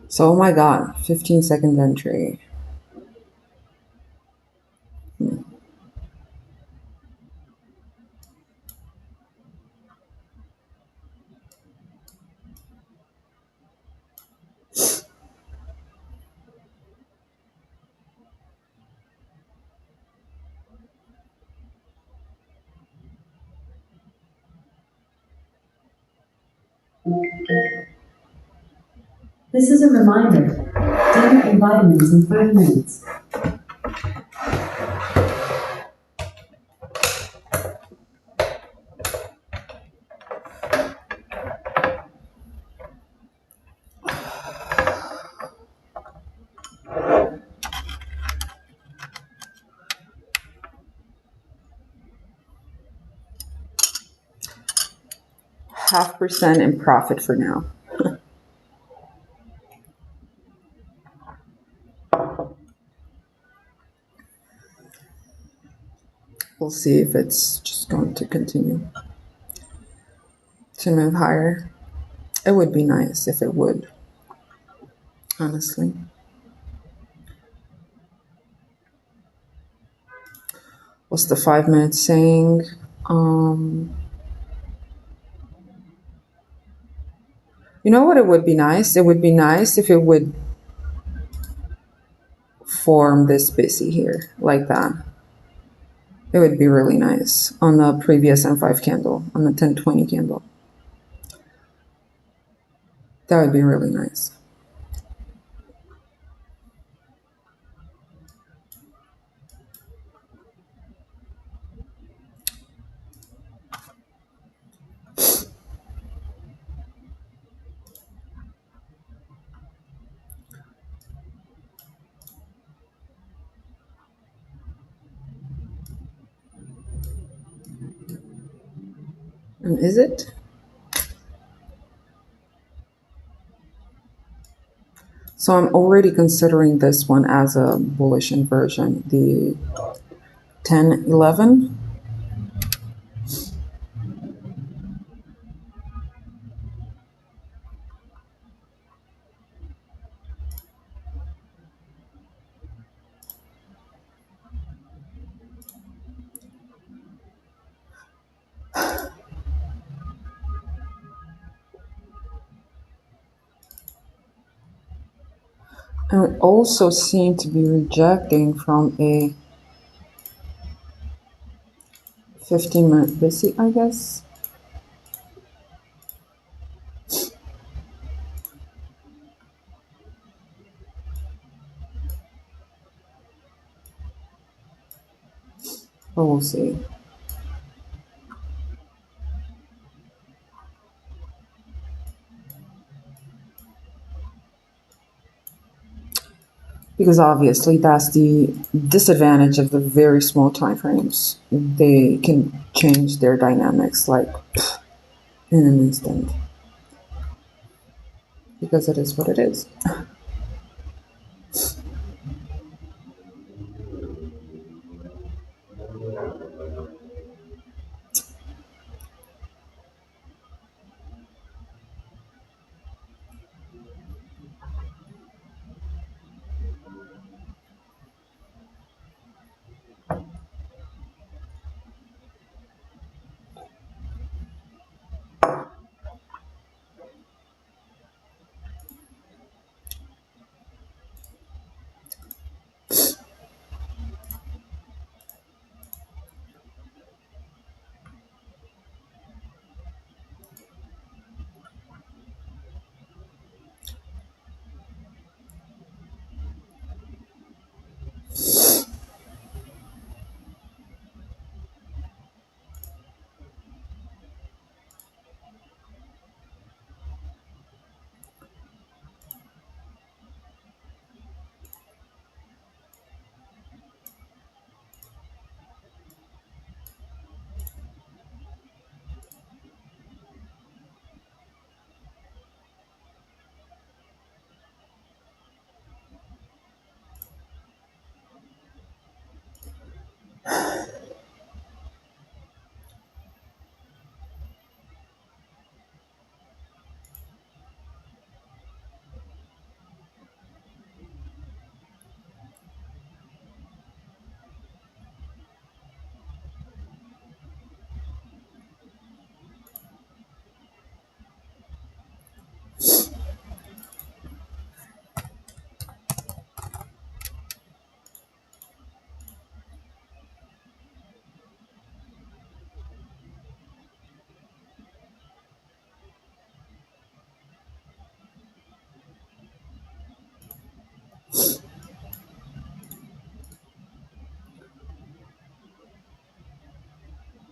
so oh my god, 15 second entry. This is a reminder. Dinner and vitamins in 5 minutes. %0.5% in profit for now. We'll see if it's just going to continue to move higher. It would be nice if it would, honestly. What's the 5 minutes saying? You know what it would be nice? It would be nice if it would form this BISI here, like that. It would be really nice on the previous M5 candle, on the 1020 candle. That would be really nice. And is it? So I'm already considering this one as a bullish inversion, the 1011. And it also seemed to be rejecting from a 15-minute visit, I guess. But we'll see. Because obviously that's the disadvantage of the very small time frames. They can change their dynamics like in an instant. Because it is what it is.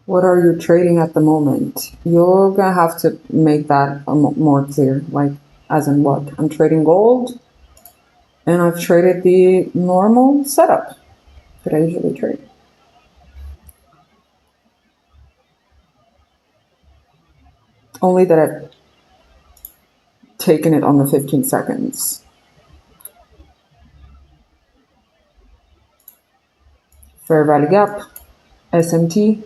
What are you trading at the moment? You're gonna have to make that more clear. Like, as in what? I'm trading gold, and I've traded the normal setup that I usually trade. Only that I've taken it on the 15 seconds. Fair value gap, SMT,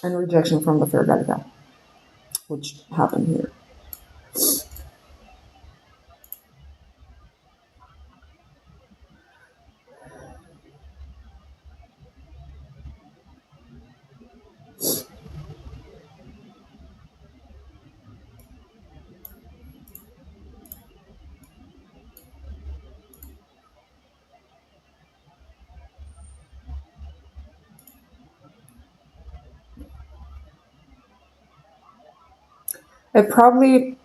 and rejection from the fair value gap, which happened here. It probably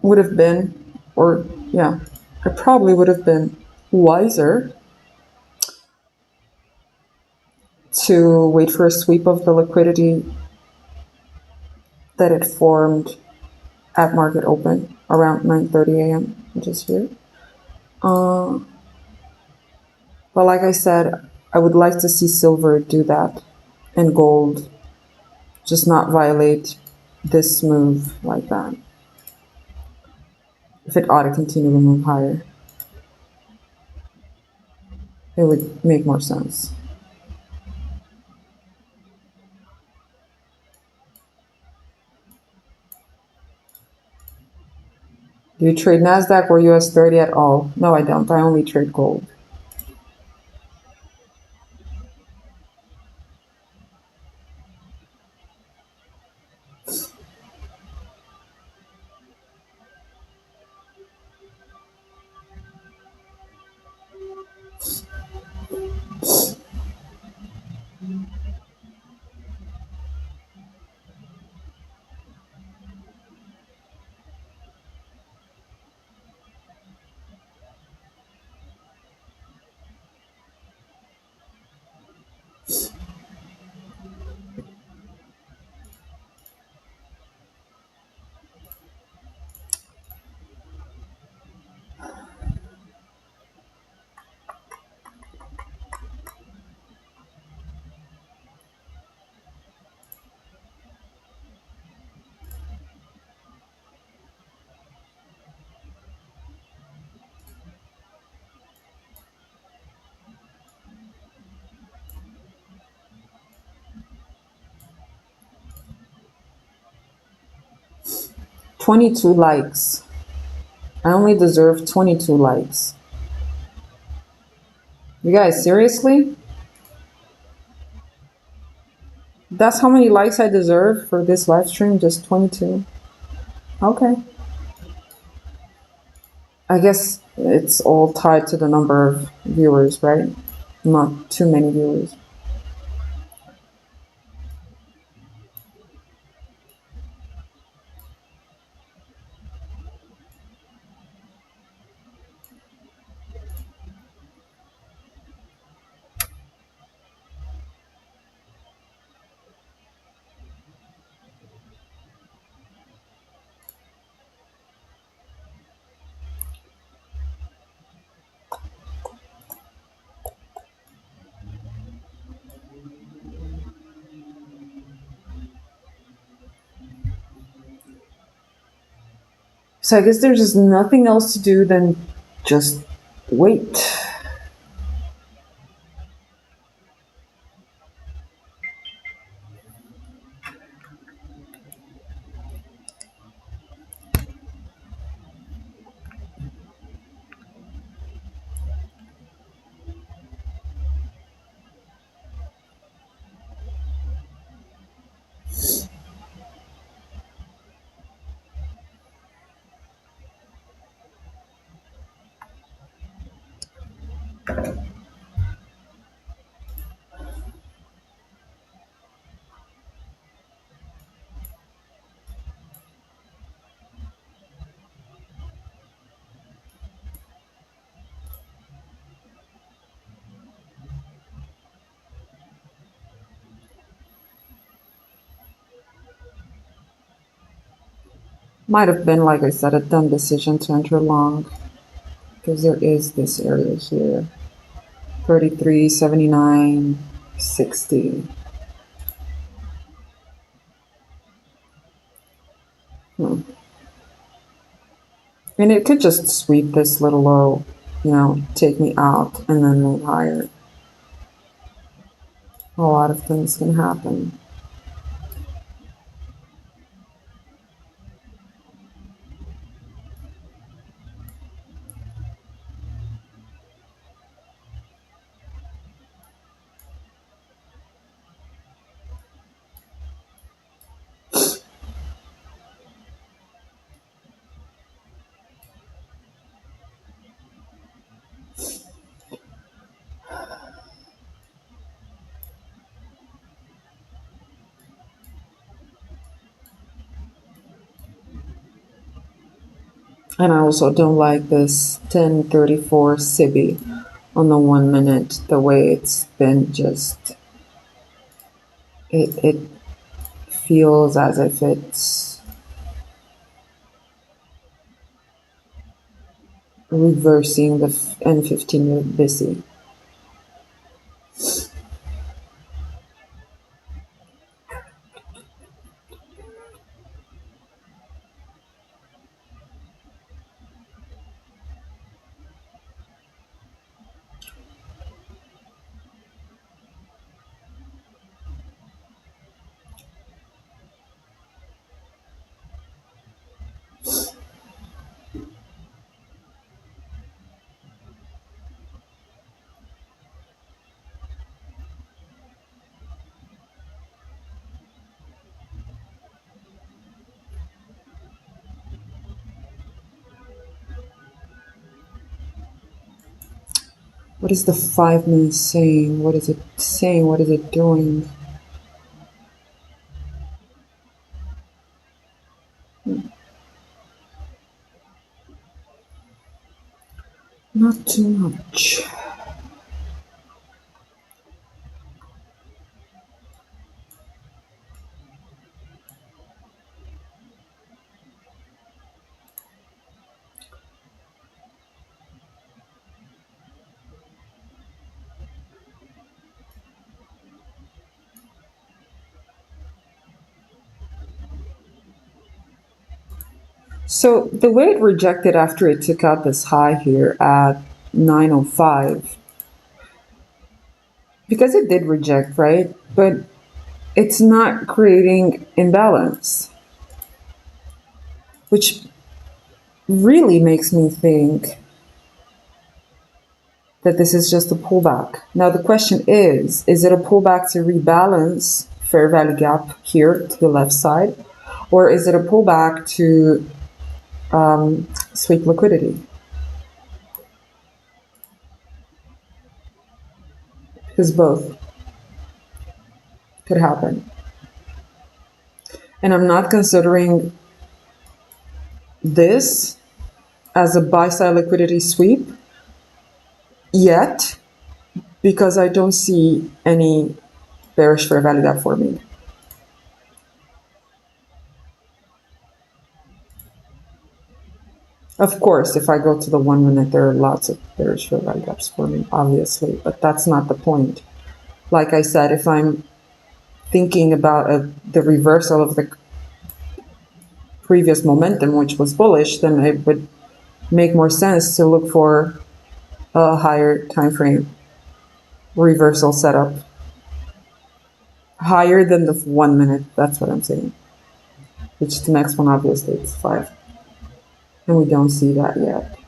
would have been, or yeah, it probably would have been wiser to wait for a sweep of the liquidity that it formed at market open around 9:30 a.m., which is here. But like I said, I would like to see silver do that and gold just not violate this move like that. If it ought to continue to move higher, it would make more sense. Do you trade NASDAQ or US 30 at all? No, I don't. I only trade gold. 22 likes. I only deserve 22 likes. You guys, seriously? That's how many likes I deserve for this live stream? Just 22? Okay. I guess it's all tied to the number of viewers, right? Not too many viewers. So I guess there's just nothing else to do than just wait. Might have been, like I said, a dumb decision to enter long, because there is this area here. 33, 79, 60. And it could just sweep this little low, take me out and then move higher. A lot of things can happen. And I also don't like this 1034 SIBI on the 1 minute, the way it's been just, it feels as if it's reversing the N15 BISI. What is the 5 minutes saying? What is it saying? What is it doing? Not too much. So the way it rejected after it took out this high here at 905, because it did reject, right? But it's not creating imbalance, which really makes me think that this is just a pullback. Now the question is it a pullback to rebalance fair value gap here to the left side, or is it a pullback to sweep liquidity? Because both could happen. And I'm not considering this as a buy side liquidity sweep yet, because I don't see any bearish fair value gap forming. Of course, if I go to the 1 minute, there are lots of bearish fair value gaps forming, obviously, but that's not the point. Like I said, if I'm thinking about the reversal of the previous momentum, which was bullish, then it would make more sense to look for a higher time frame reversal setup, higher than the 1 minute. That's what I'm saying. Which the next one, obviously, it's 5, and we don't see that yet.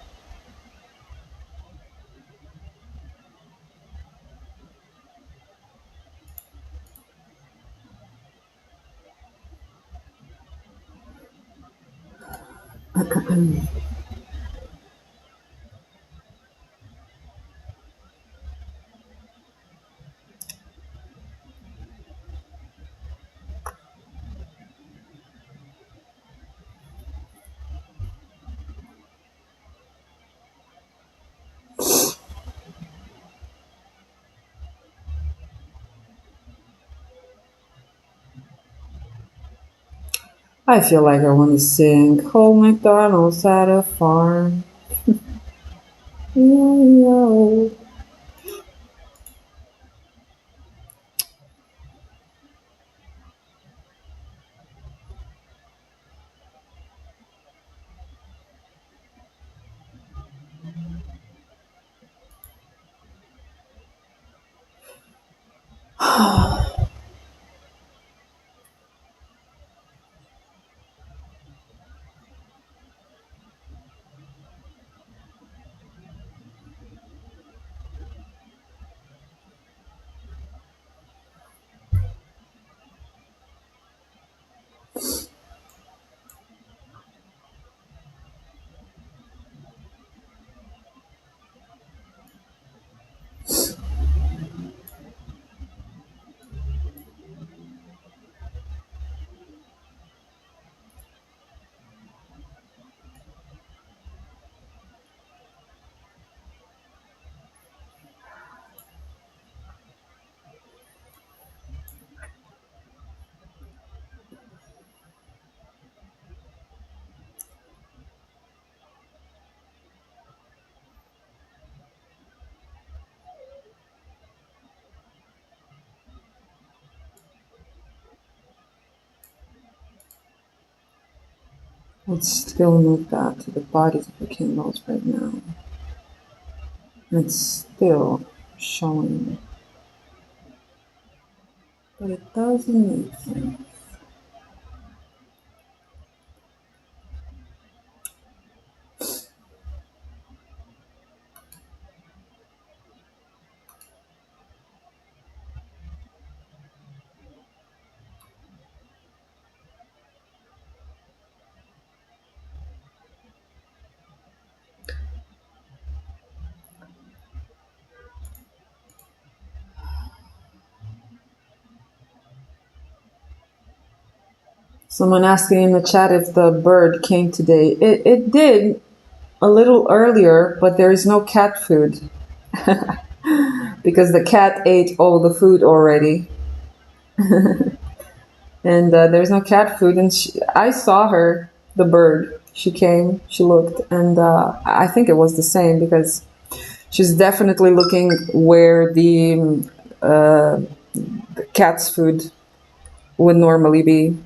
I feel like I want to sing "Old MacDonald's had a farm." Yo. Let's still move that to the bodies of the candles right now. It's still showing, but it doesn't make sense. Someone asking in the chat if the bird came today. It did a little earlier, but there is no cat food because the cat ate all the food already. And there's no cat food. And I saw her, the bird. She came, she looked, and I think it was the same because she's definitely looking where the cat's food would normally be.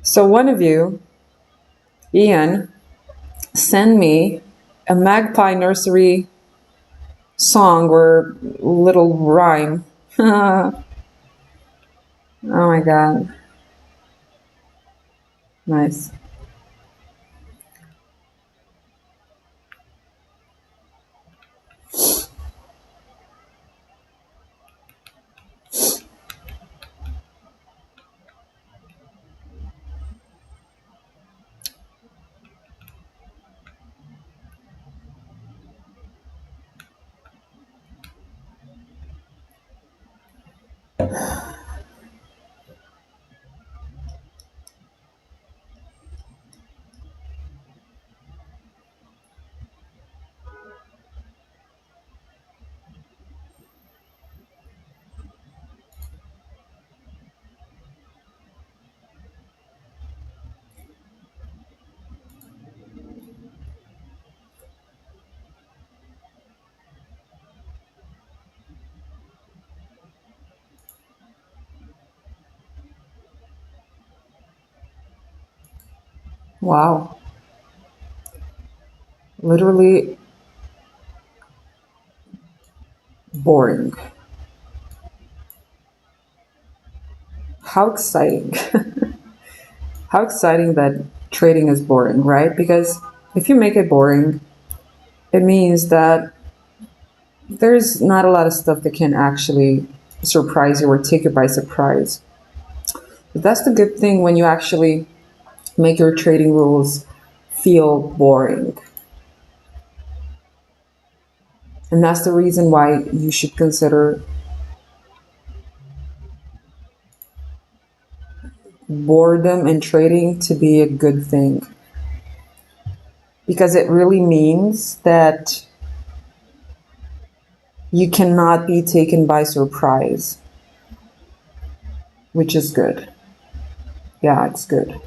So one of you, Ian, send me a magpie nursery song or little rhyme. Oh my god. Nice. Wow. Literally boring. How exciting. How exciting that trading is boring, right? Because if you make it boring, it means that there's not a lot of stuff that can actually surprise you or take you by surprise. But that's the good thing when you actually make your trading rules feel boring. And that's the reason why you should consider boredom in trading to be a good thing. Because it really means that you cannot be taken by surprise, which is good. Yeah, it's good.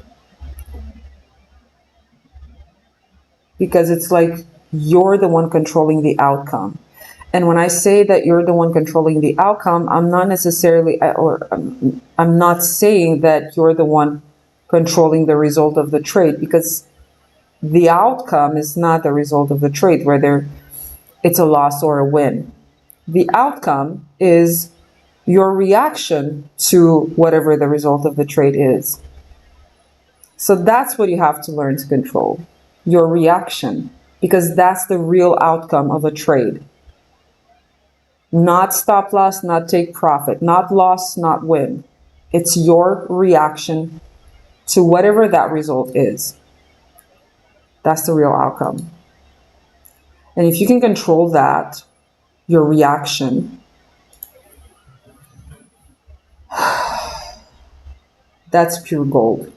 Because it's like you're the one controlling the outcome. And when I say that you're the one controlling the outcome, I'm not necessarily, or I'm not saying that you're the one controlling the result of the trade, because the outcome is not the result of the trade, whether it's a loss or a win. The outcome is your reaction to whatever the result of the trade is. So that's what you have to learn to control, your reaction, because that's the real outcome of a trade. Not stop loss, not take profit, not loss, not win. It's your reaction to whatever that result is. That's the real outcome. And if you can control that, your reaction, that's pure gold.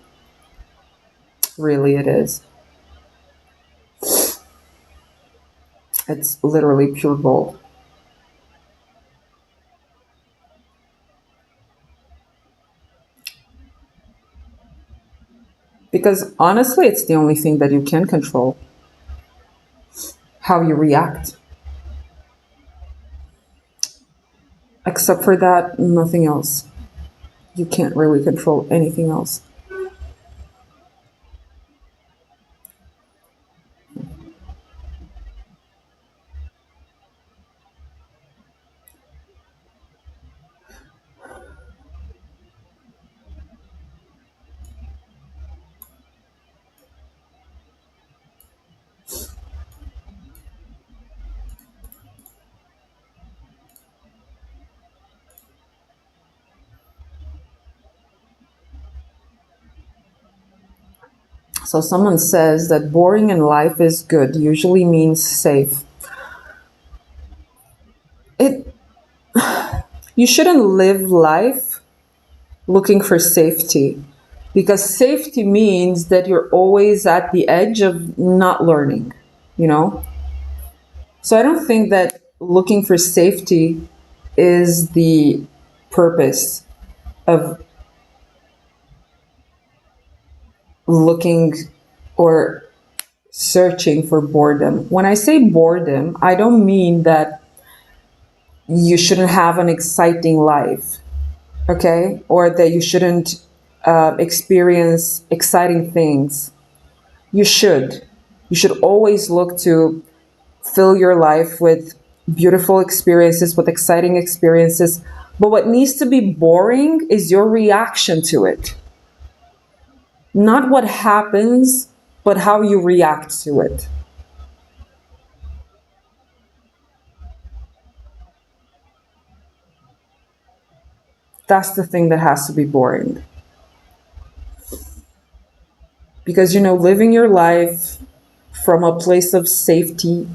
Really, it is. It's literally pure gold. Because honestly, it's the only thing that you can control. How you react. Except for that, nothing else. You can't really control anything else. So someone says that boring in life is good, usually means safe. You shouldn't live life looking for safety, because safety means that you're always at the edge of not learning, you know? So I don't think that looking for safety is the purpose of looking or searching for boredom. When I say boredom, I don't mean that you shouldn't have an exciting life, okay? Or that you shouldn't experience exciting things. You should. You should always look to fill your life with beautiful experiences, with exciting experiences. But what needs to be boring is your reaction to it. Not what happens, but how you react to it. That's the thing that has to be boring. Because, living your life from a place of safety,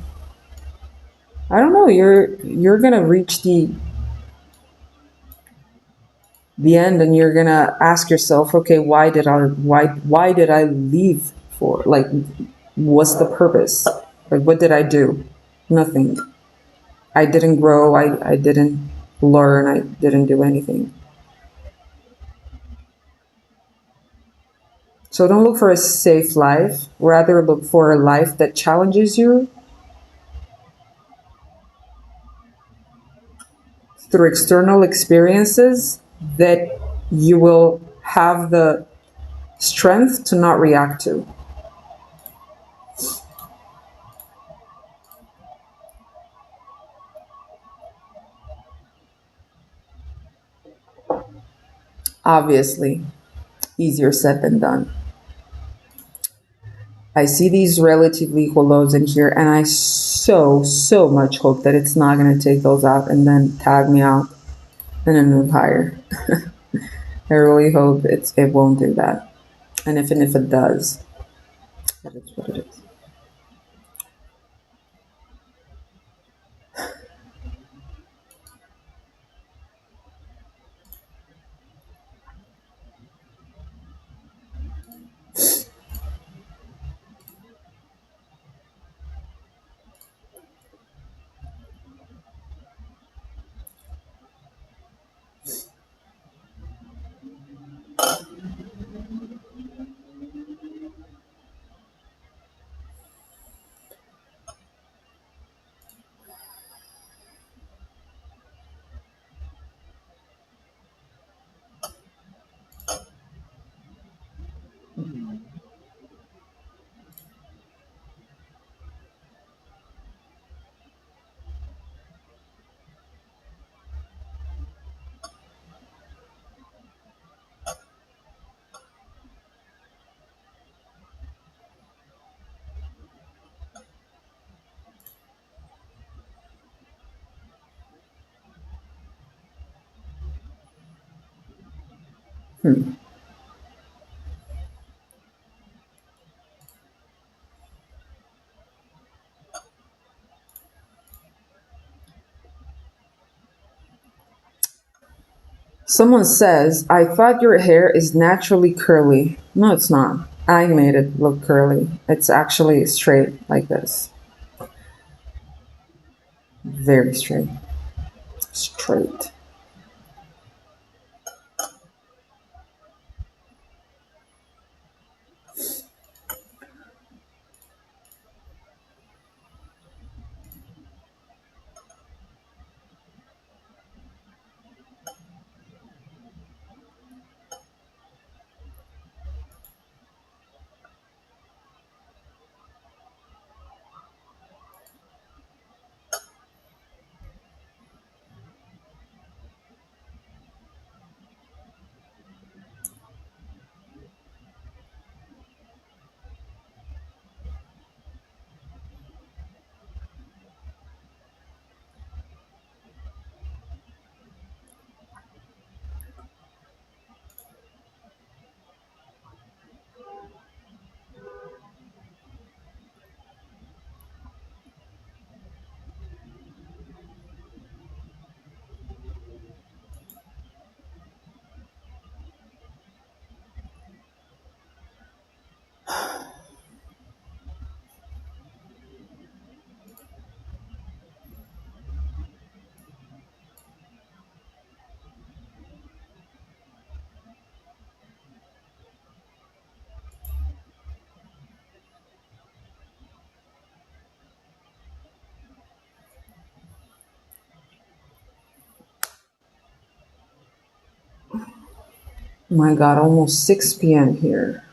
I don't know, you're going to reach the end and you're going to ask yourself, okay, why did I leave for? Like, what's the purpose? Like, what did I do? Nothing. I didn't grow. I didn't learn. I didn't do anything. So don't look for a safe life. Rather, look for a life that challenges you through external experiences that you will have the strength to not react to. Obviously, easier said than done. I see these relatively equal lows in here, and I so much hope that it's not going to take those out and then tag me out and then move higher. I really hope it won't do that. And even if it does, that is what it is. Someone says, I thought your hair is naturally curly. No, it's not. I made it look curly. It's actually straight like this. Very straight. Straight. My God, almost 6 p.m. here.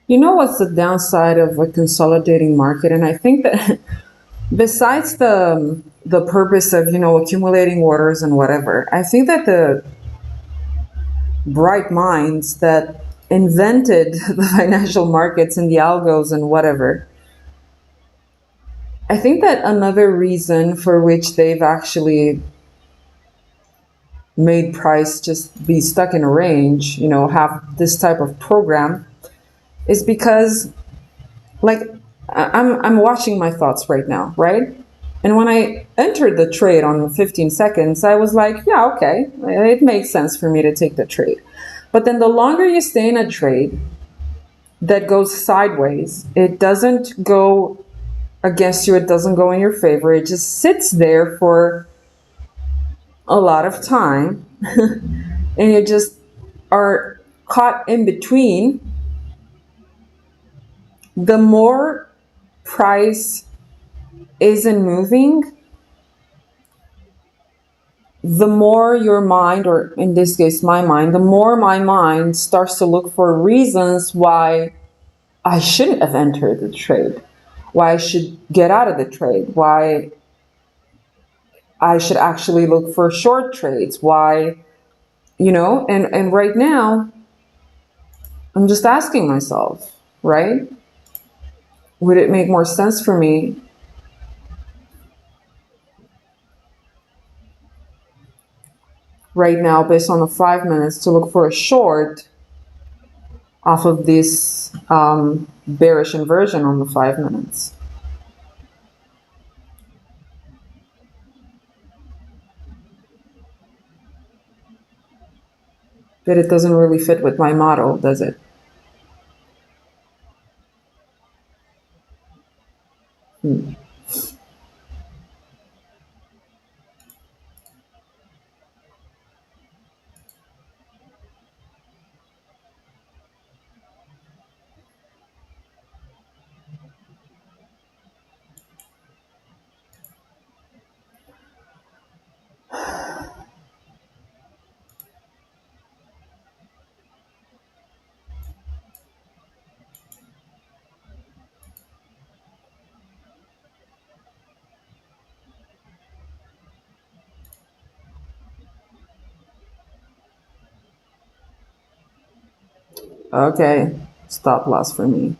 You know what's the downside of a consolidating market? And I think that besides the purpose of, accumulating orders and whatever, I think that the bright minds that invented the financial markets and the algos and whatever, I think that another reason for which they've actually made price just be stuck in a range, have this type of program, is because, like, I'm watching my thoughts right now, right? And when I entered the trade on 15 seconds, I was like, yeah, okay, it makes sense for me to take the trade. But then the longer you stay in a trade that goes sideways, it doesn't go against you, it doesn't go in your favor, it just sits there for a lot of time, and you just are caught in between. The more price isn't moving, the more your mind, or in this case my mind, the more my mind starts to look for reasons why I shouldn't have entered the trade, why I should get out of the trade, why I should actually look for short trades, why, and right now I'm just asking myself, right? Would it make more sense for me right now, based on the 5 minutes, to look for a short off of this bearish inversion on the 5 minutes? But it doesn't really fit with my model, does it? Okay, stop loss for me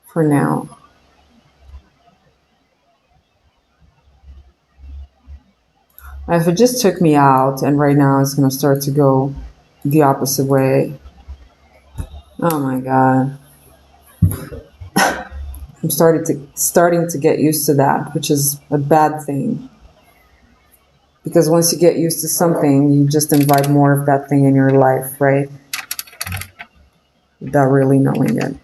for now. If it just took me out and right now it's going to start to go the opposite way, oh my God. I'm starting to get used to that, which is a bad thing. Because once you get used to something, you just invite more of that thing in your life, right? Without really knowing it.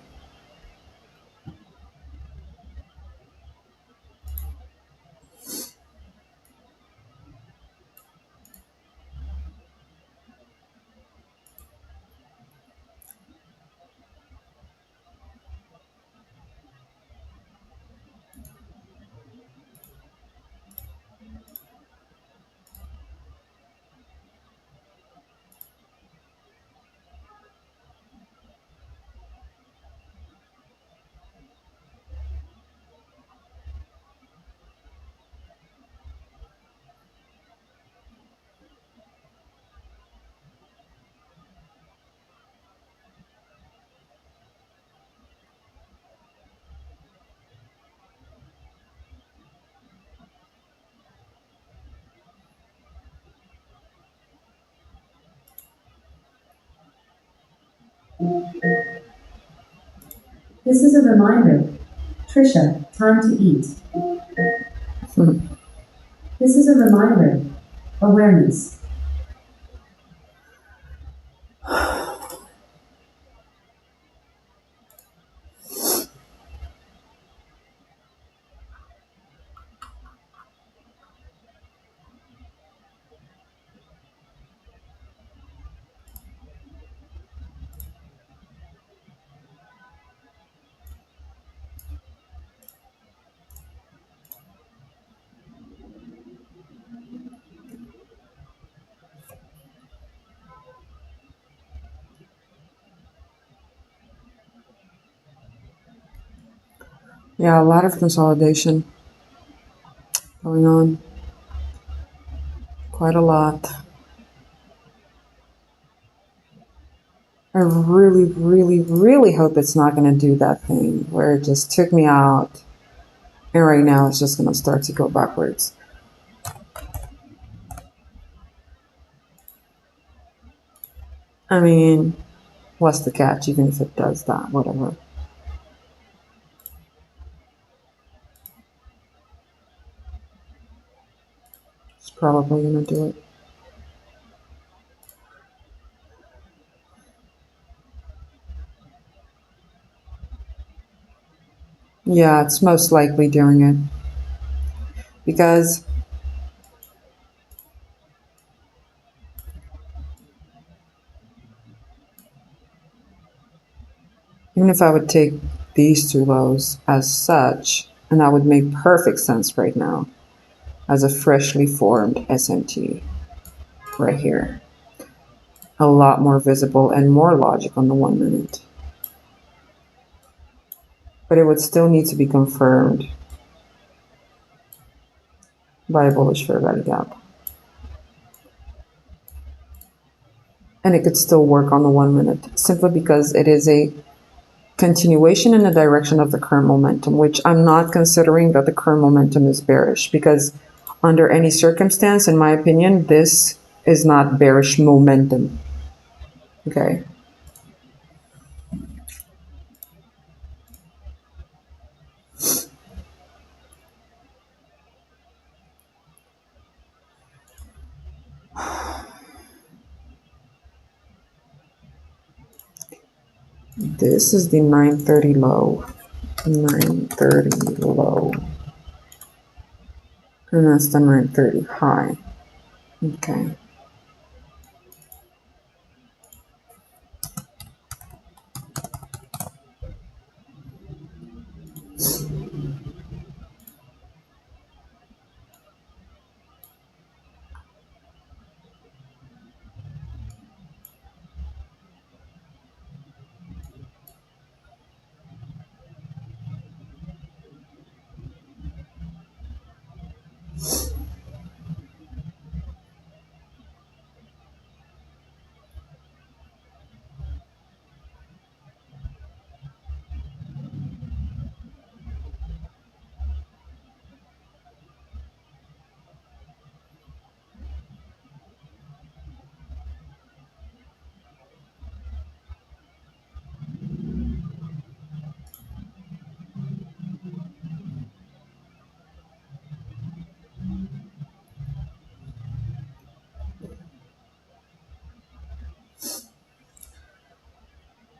This is a reminder. Trisha, time to eat. This is a reminder. Awareness. Yeah, a lot of consolidation going on. Quite a lot. I really, really, really hope it's not going to do that thing where it just took me out. And right now it's just going to start to go backwards. I mean, what's the catch? Even if it does that, whatever. It's probably going to do it. Yeah, it's most likely doing it. Because even if I would take these two lows as such, and that would make perfect sense right now as a freshly formed SMT right here. A lot more visible and more logic on the 1 minute. But it would still need to be confirmed by a bullish fair value gap. And it could still work on the 1 minute simply because it is a continuation in the direction of the current momentum, which I'm not considering that the current momentum is bearish, because under any circumstance, in my opinion, this is not bearish momentum. Okay. This is the 930 low. 930 low. And that's the 930 high. Okay.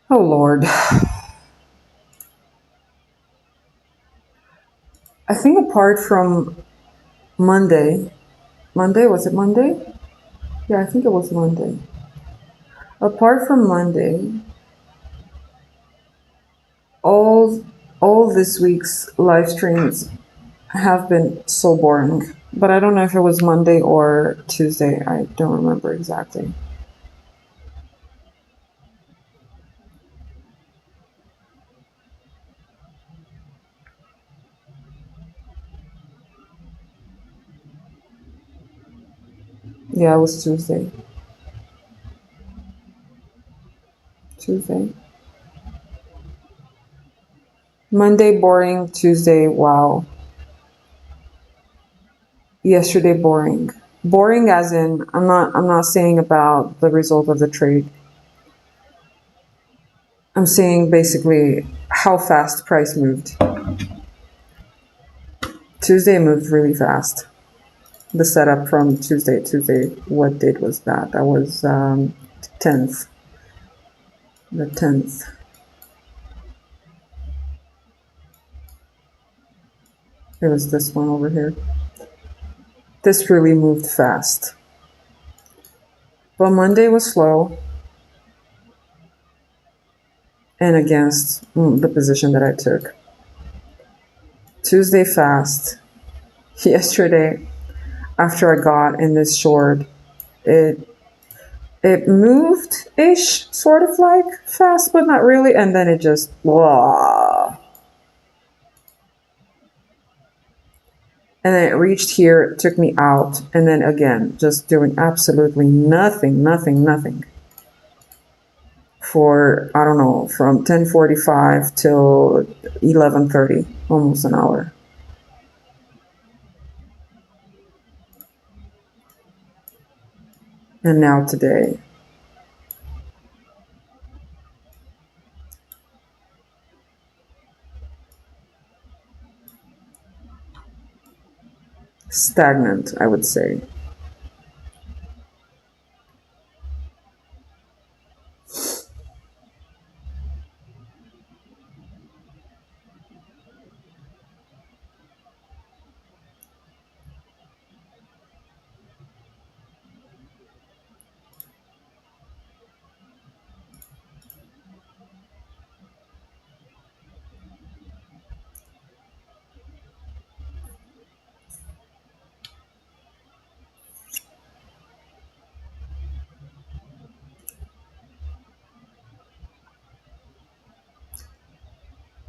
Oh, Lord. I think apart from Monday, was it Monday? Yeah, I think it was Monday. Apart from Monday, all this week's live streams have been so boring. But I don't know if it was Monday or Tuesday. I don't remember exactly. Yeah, it was Tuesday. Monday boring, Tuesday wow. Yesterday boring. Boring as in I'm not saying about the result of the trade. I'm seeing basically how fast price moved. Tuesday moved really fast. The setup from Tuesday, what date was that? That was 10th. The 10th. It was this one over here. This really moved fast. But Monday was slow and against the position that I took. Tuesday fast. Yesterday, after I got in this short, it moved ish, sort of like fast, but not really, and then it just blah. And then it reached here, it took me out, and then again, just doing absolutely nothing for, I don't know, from 10:45 till 11:30, almost an hour. And now today. Stagnant, I would say.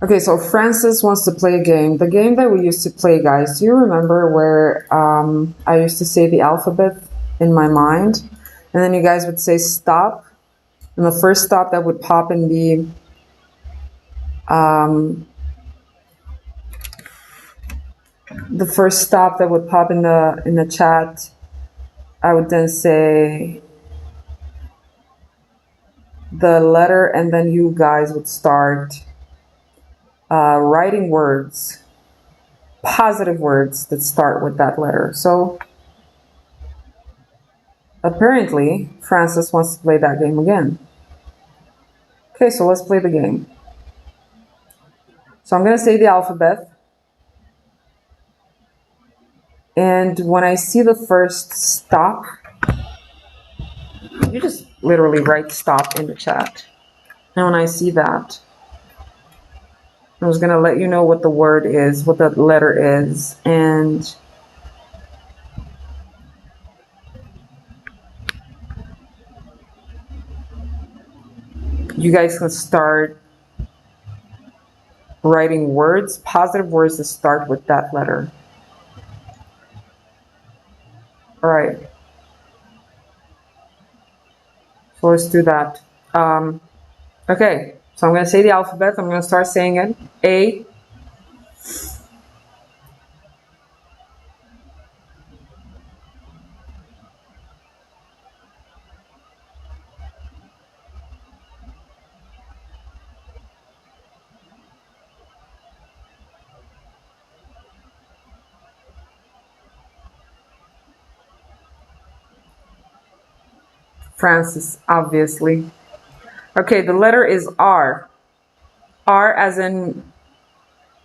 Okay, so Francis wants to play a game. The game that we used to play, guys, do you remember where I used to say the alphabet in my mind? And then you guys would say stop. And the first stop that would pop in the first stop that would pop in the chat, I would then say the letter, and then you guys would start writing words, positive words that start with that letter. So apparently, Francis wants to play that game again. Okay, so let's play the game. So I'm going to say the alphabet. And when I see the first stop, you just literally write stop in the chat. And when I see that, I was going to let you know what the word is, what the letter is. And you guys can start writing words, positive words that start with that letter. All right. So let's do that. Okay, so I'm going to say the alphabet. I'm going to start saying it. A. Francis, obviously. Okay, the letter is R. R as in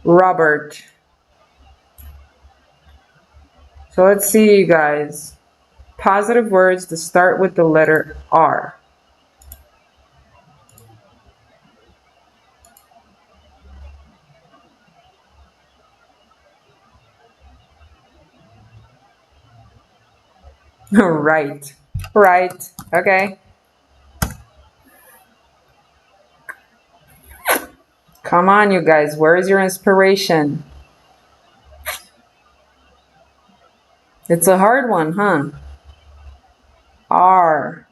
Robert. So let's see, you guys. Positive words that start with the letter R. Right. Right. Okay. Come on, you guys. Where is your inspiration? It's a hard one, huh? R.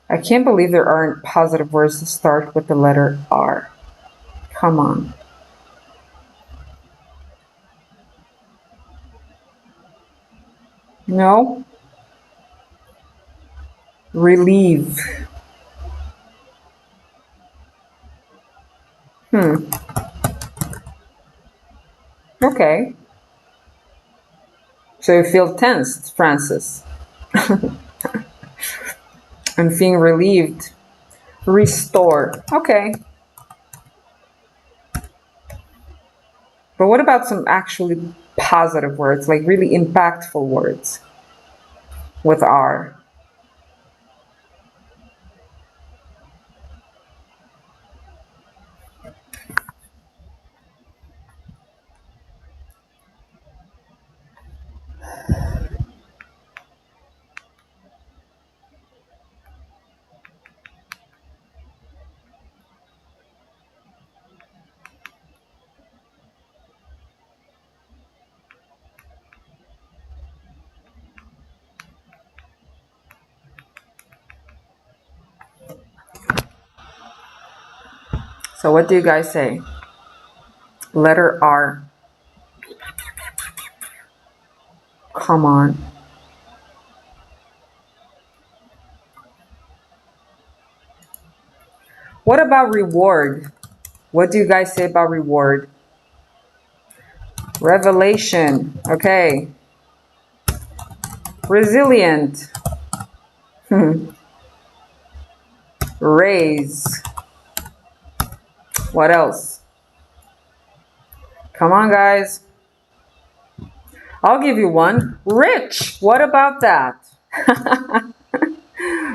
I can't believe there aren't positive words that start with the letter R. Come on. No? Relieve. Okay. So you feel tensed, Francis. I'm feeling relieved. Restore. Okay. But what about some actually positive words, like really impactful words with R? So what do you guys say? Letter R. Come on. What about reward? What do you guys say about reward? Revelation. Okay. Resilient. Raise. What else? Come on, guys. I'll give you one. Rich. What about that?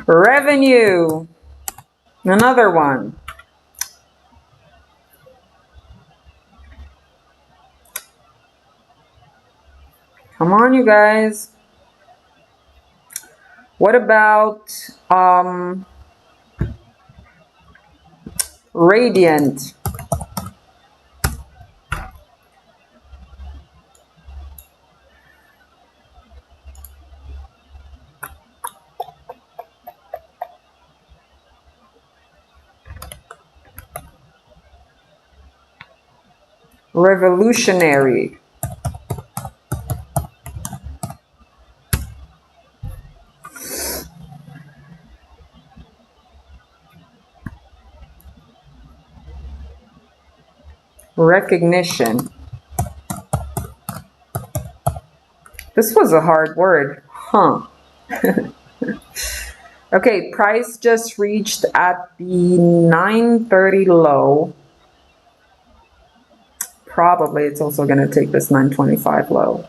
Revenue. Another one. Come on, you guys. What about radiant? Revolutionary. Recognition. This was a hard word. Huh. Okay, price just reached at the 930 low. Probably it's also going to take this 925 low.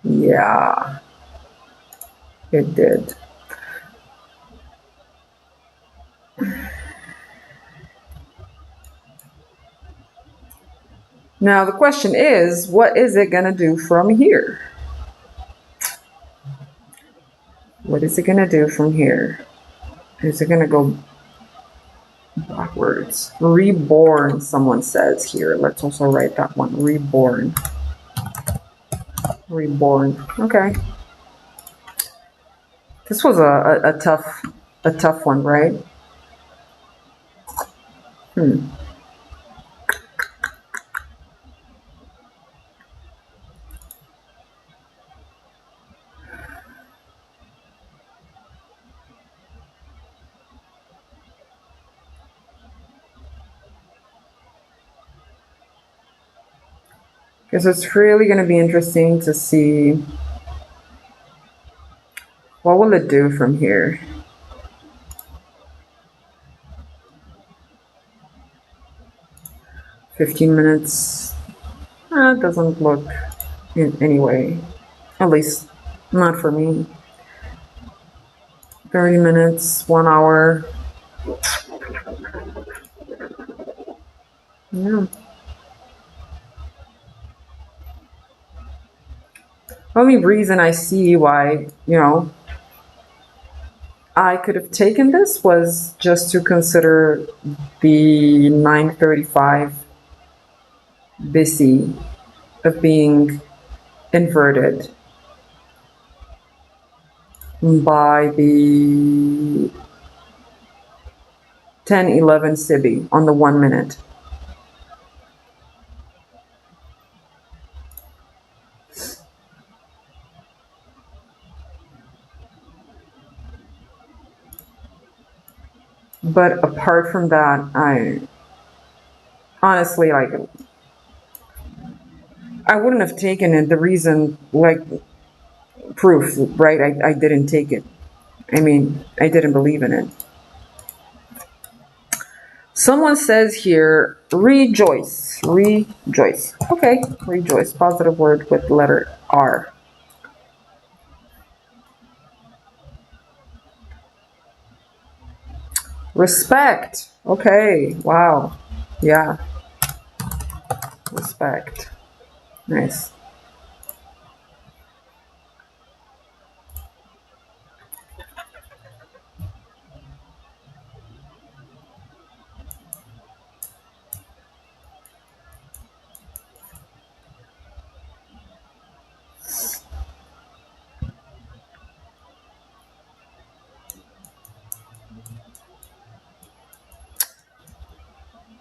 Yeah, it did. Now the question is, what is it going to do from here? What is it going to do from here? Is it going to go backwards? Reborn, someone says here. Let's also write that one. Reborn. Reborn. Okay. This was a tough one, right? Because it's really going to be interesting to see what will it do from here. $15. It doesn't look in any way, at least not for me. 30 minutes, 1 hour. Yeah. Only reason I see why, I could have taken this was just to consider the 935 BC of being inverted by the 10-11 Sibi on the 1 minute. But apart from that, I honestly, like, I wouldn't have taken it. The reason, like, proof, right? I didn't take it. I mean, I didn't believe in it. Someone says here, rejoice, rejoice. Okay, rejoice, positive word with letter R. Respect. Okay, wow. Yeah, respect. Nice.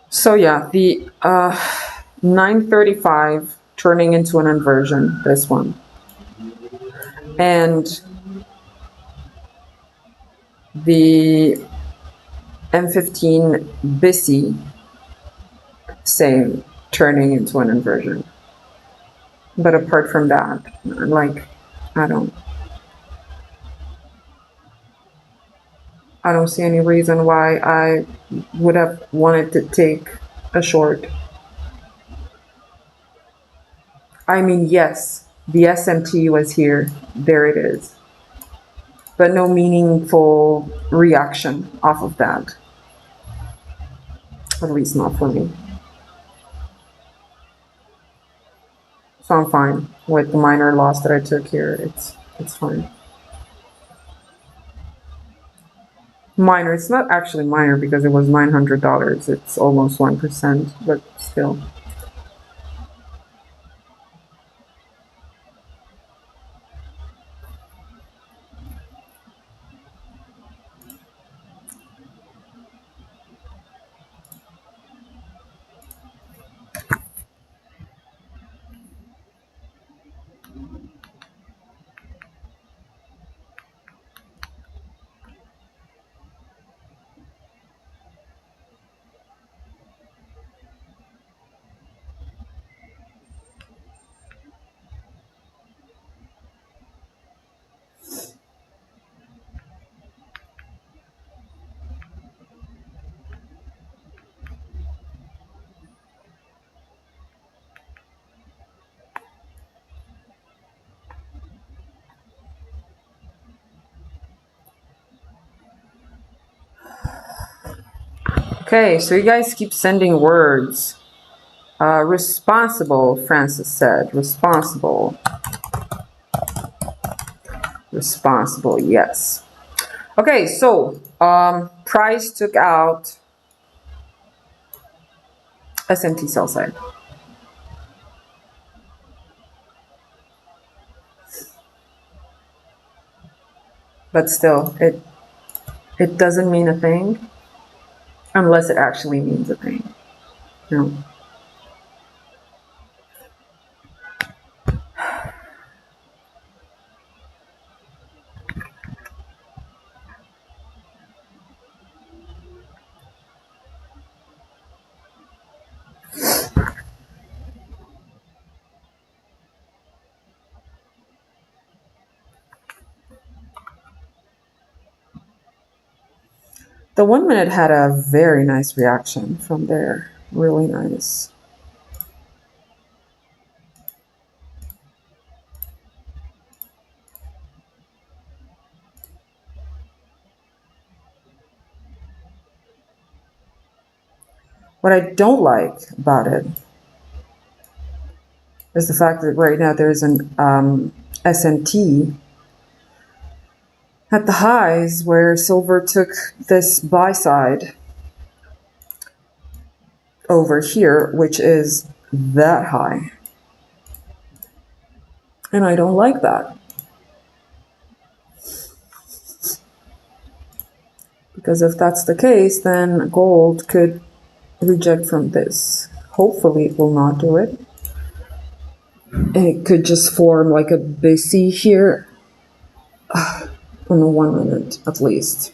So yeah, the 935 turning into an inversion, this one. And the M15 BISI, same, turning into an inversion. But apart from that, like, I don't see any reason why I would have wanted to take a short. I mean, yes, the SMT was here. There it is. But no meaningful reaction off of that. At least not for me. So I'm fine with the minor loss that I took here. It's fine. Minor, it's not actually minor because it was $900. It's almost 1%, but still. Okay, so you guys keep sending words. Responsible, Francis said. Responsible. Responsible, yes. Okay, so Price took out SMT sell side. But still, it doesn't mean a thing unless it actually means a thing. No. The 1 minute had a very nice reaction from there. Really nice. What I don't like about it is the fact that right now there's an SMT at the highs where silver took this buy side over here, which is that high. And I don't like that. Because if that's the case, then gold could reject from this. Hopefully it will not do it. And it could just form like a BC here on the 1 minute at least.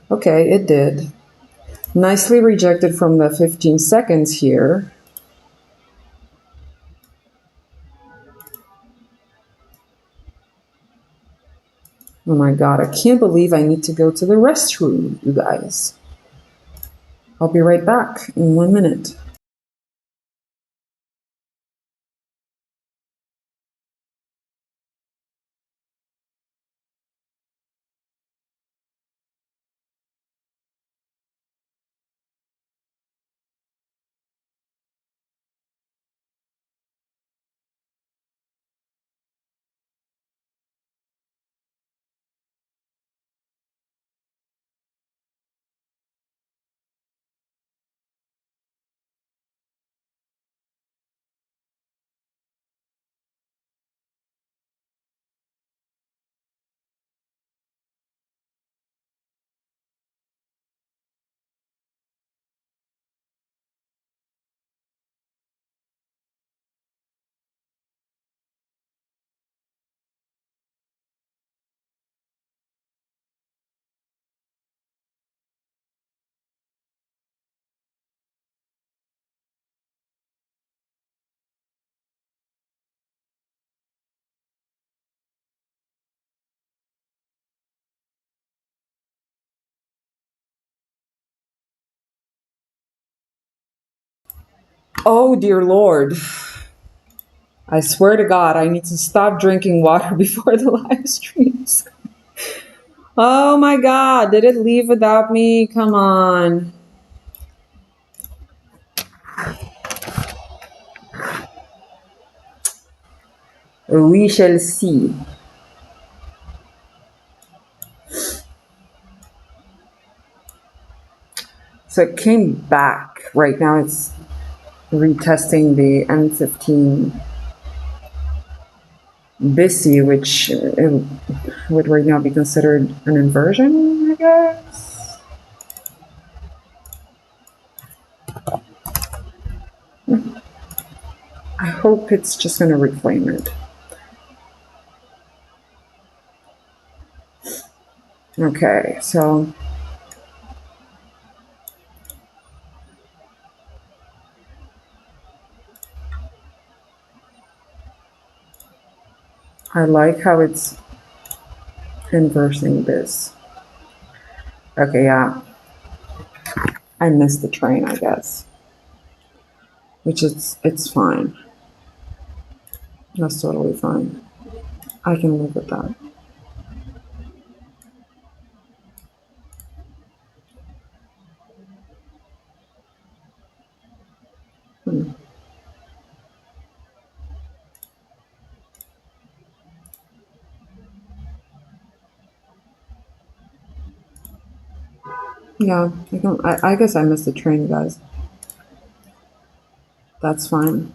Okay, it did. Nicely rejected from the 15 seconds here. Oh my god, I can't believe I need to go to the restroom, you guys. I'll be right back in 1 minute. Oh dear lord. I swear to god, I need to stop drinking water before the live streams. Oh my god, did it leave without me? Come on. We shall see. So it came back. Right now it's retesting the M15 BISI, which would right now be considered an inversion, I guess. I hope it's just going to reclaim it. Okay, so I like how it's inversing this. Okay, yeah. I missed the train, I guess. Which is, it's fine. That's totally fine. I can live with that. Yeah, I guess I missed the train, guys. That's fine.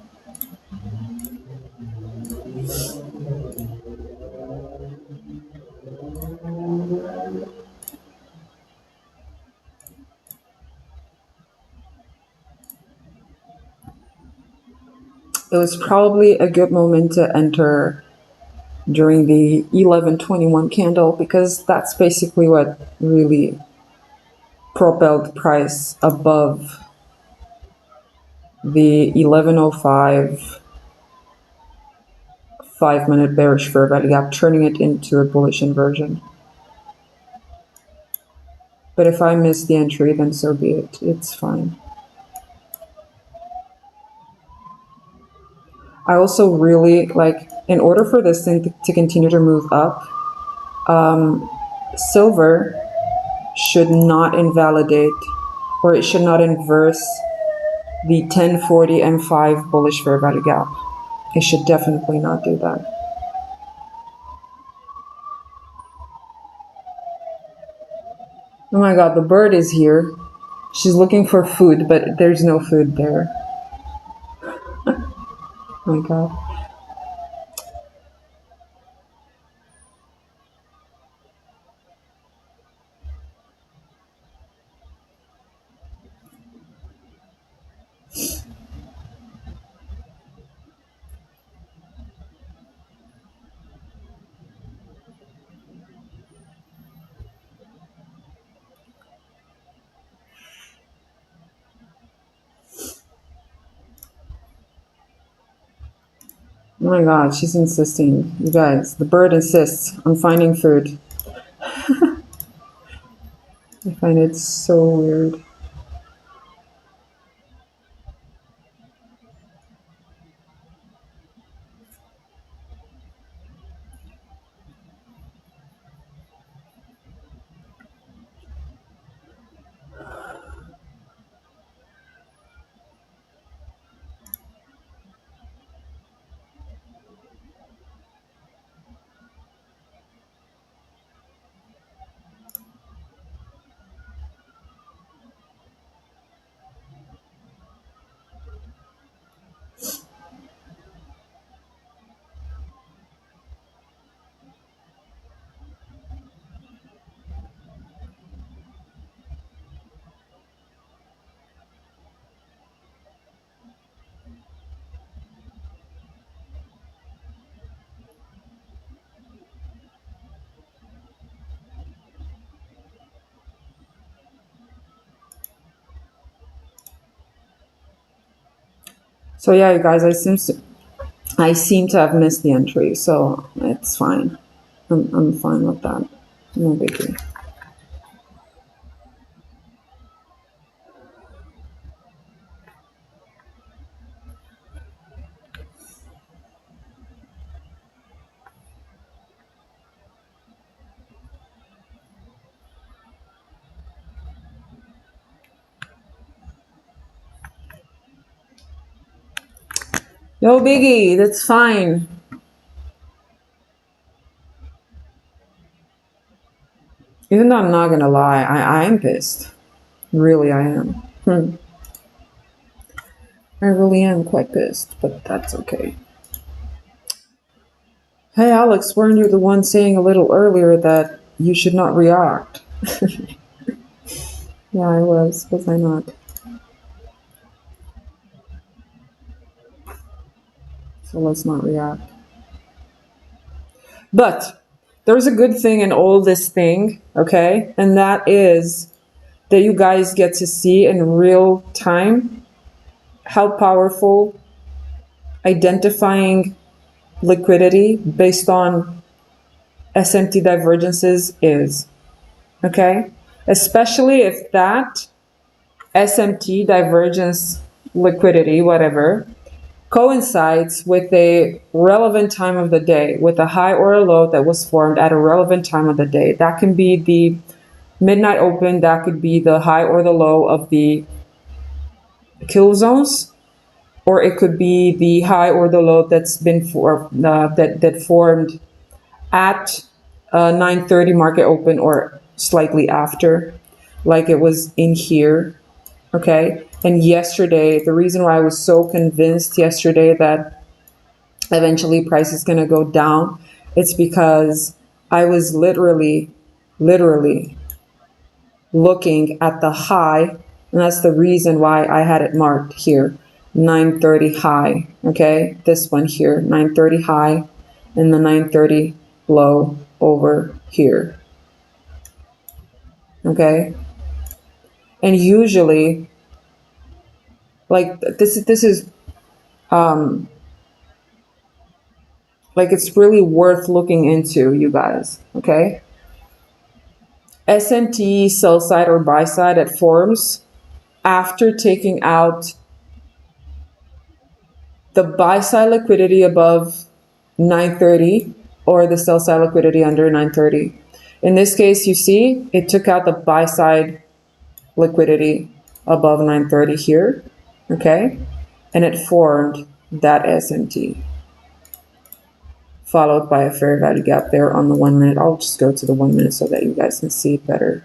It was probably a good moment to enter during the 1121 candle because that's basically what really propelled the price above the 1105 5-minute bearish fair value gap, turning it into a bullish inversion. But if I miss the entry, then so be it. It's fine. I also really like, in order for this thing to continue to move up, silver should not invalidate, or it should not inverse the 1040 M5 bullish fair value gap. It should definitely not do that. Oh my god, the bird is here. She's looking for food, but there's no food there. Oh my god. Oh my god, she's insisting. You guys, the bird insists on finding food. I find it so weird. So yeah, you guys, I seem to have missed the entry, so it's fine. I'm fine with that. No biggie. No biggie, that's fine. Even though I'm not gonna lie, I am pissed. Really, I am. I really am quite pissed, but that's okay. Hey Alex, weren't you the one saying a little earlier that you should not react? Yeah, I was I not? So let's not react. But there's a good thing in all this thing, okay? And that is that you guys get to see in real time how powerful identifying liquidity based on SMT divergences is, okay? Especially if that SMT divergence liquidity, whatever, coincides with a relevant time of the day, with a high or a low that was formed at a relevant time of the day. That can be the midnight open, that could be the high or the low of the kill zones, or it could be the high or the low that's been that formed at 9:30 market open or slightly after, like it was in here, okay? And yesterday, the reason why I was so convinced yesterday that eventually price is going to go down, it's because I was literally looking at the high, and that's the reason why I had it marked here, 930 high, okay? This one here, 930 high, and the 930 low over here, okay? And usually, like this is like it's really worth looking into, you guys, okay? SMT sell side or buy side at forms after taking out the buy side liquidity above 930 or the sell side liquidity under 930. In this case, you see it took out the buy side liquidity above 930 here, okay? And it formed that SMT, followed by a fair value gap there on the 1 minute. I'll just go to the 1 minute so that you guys can see it better.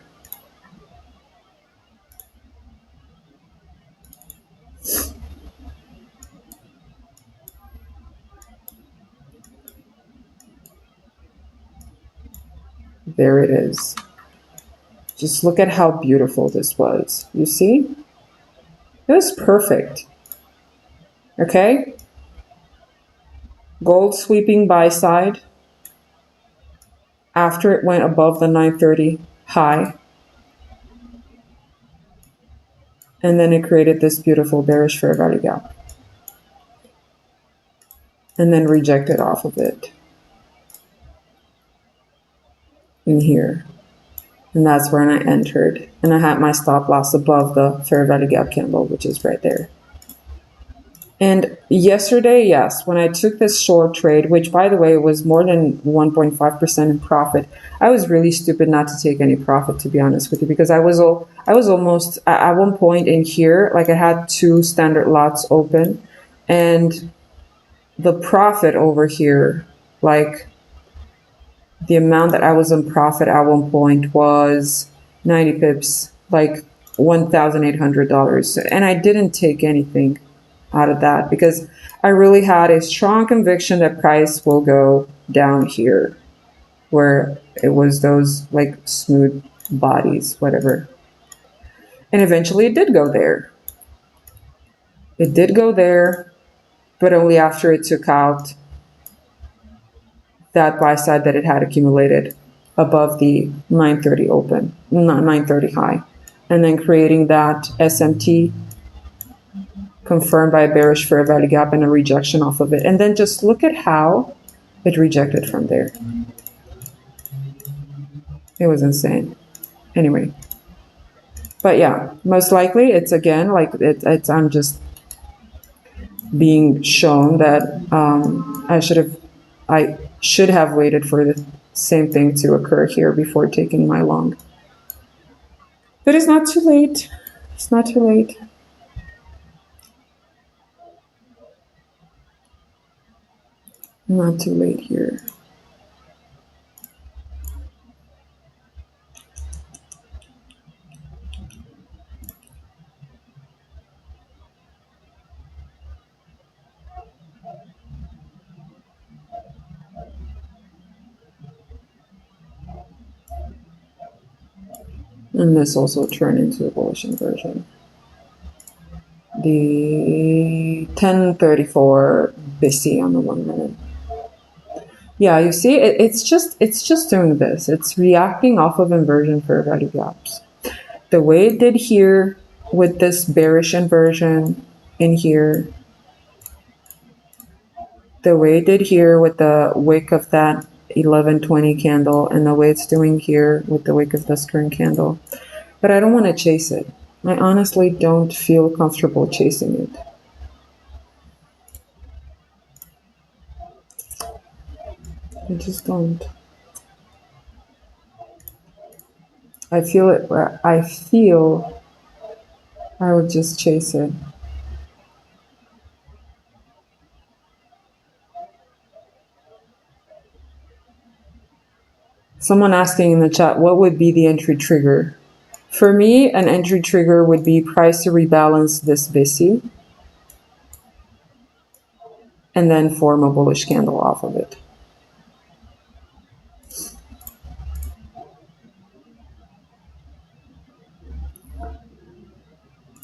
There it is. Just look at how beautiful this was. You see? It was perfect. Okay? Gold sweeping buy side after it went above the 930 high. And then it created this beautiful bearish fair value gap. and then rejected off of it in here. And that's when I entered. And I had my stop loss above the fair value gap candle, which is right there. And yesterday, yes, when I took this short trade, which by the way was more than 1.5% in profit, I was really stupid not to take any profit, to be honest with you, because I was almost at one point in here, like I had 2 standard lots open, and the profit over here, like the amount that I was in profit at one point was 90 pips, like $1,800. And I didn't take anything out of that because I really had a strong conviction that price will go down here where it was those like smooth bodies, whatever. And eventually it did go there. It did go there, but only after it took out that buy side that it had accumulated above the 930 open, not 930 high, and then creating that SMT confirmed by a bearish fair value gap and a rejection off of it. And then just look at how it rejected from there. It was insane. Anyway, but yeah, most likely it's again like it's I'm just being shown that I should have waited for the same thing to occur here before taking my long. But it's not too late. It's not too late. Not too late here. And this also turned into a bullish inversion. The 1034 BC on the 1 minute. Yeah, you see, it's just doing this. It's reacting off of inversion fair value gaps. The way it did here with this bearish inversion in here, the way it did here with the wick of that 1120 candle, and the way it's doing here with the wick of this current candle. But I don't want to chase it. I honestly don't feel comfortable chasing it. I just don't. I feel it. I feel I would just chase it. Someone asking in the chat, what would be the entry trigger? For me, an entry trigger would be price to rebalance this VISI and then form a bullish candle off of it.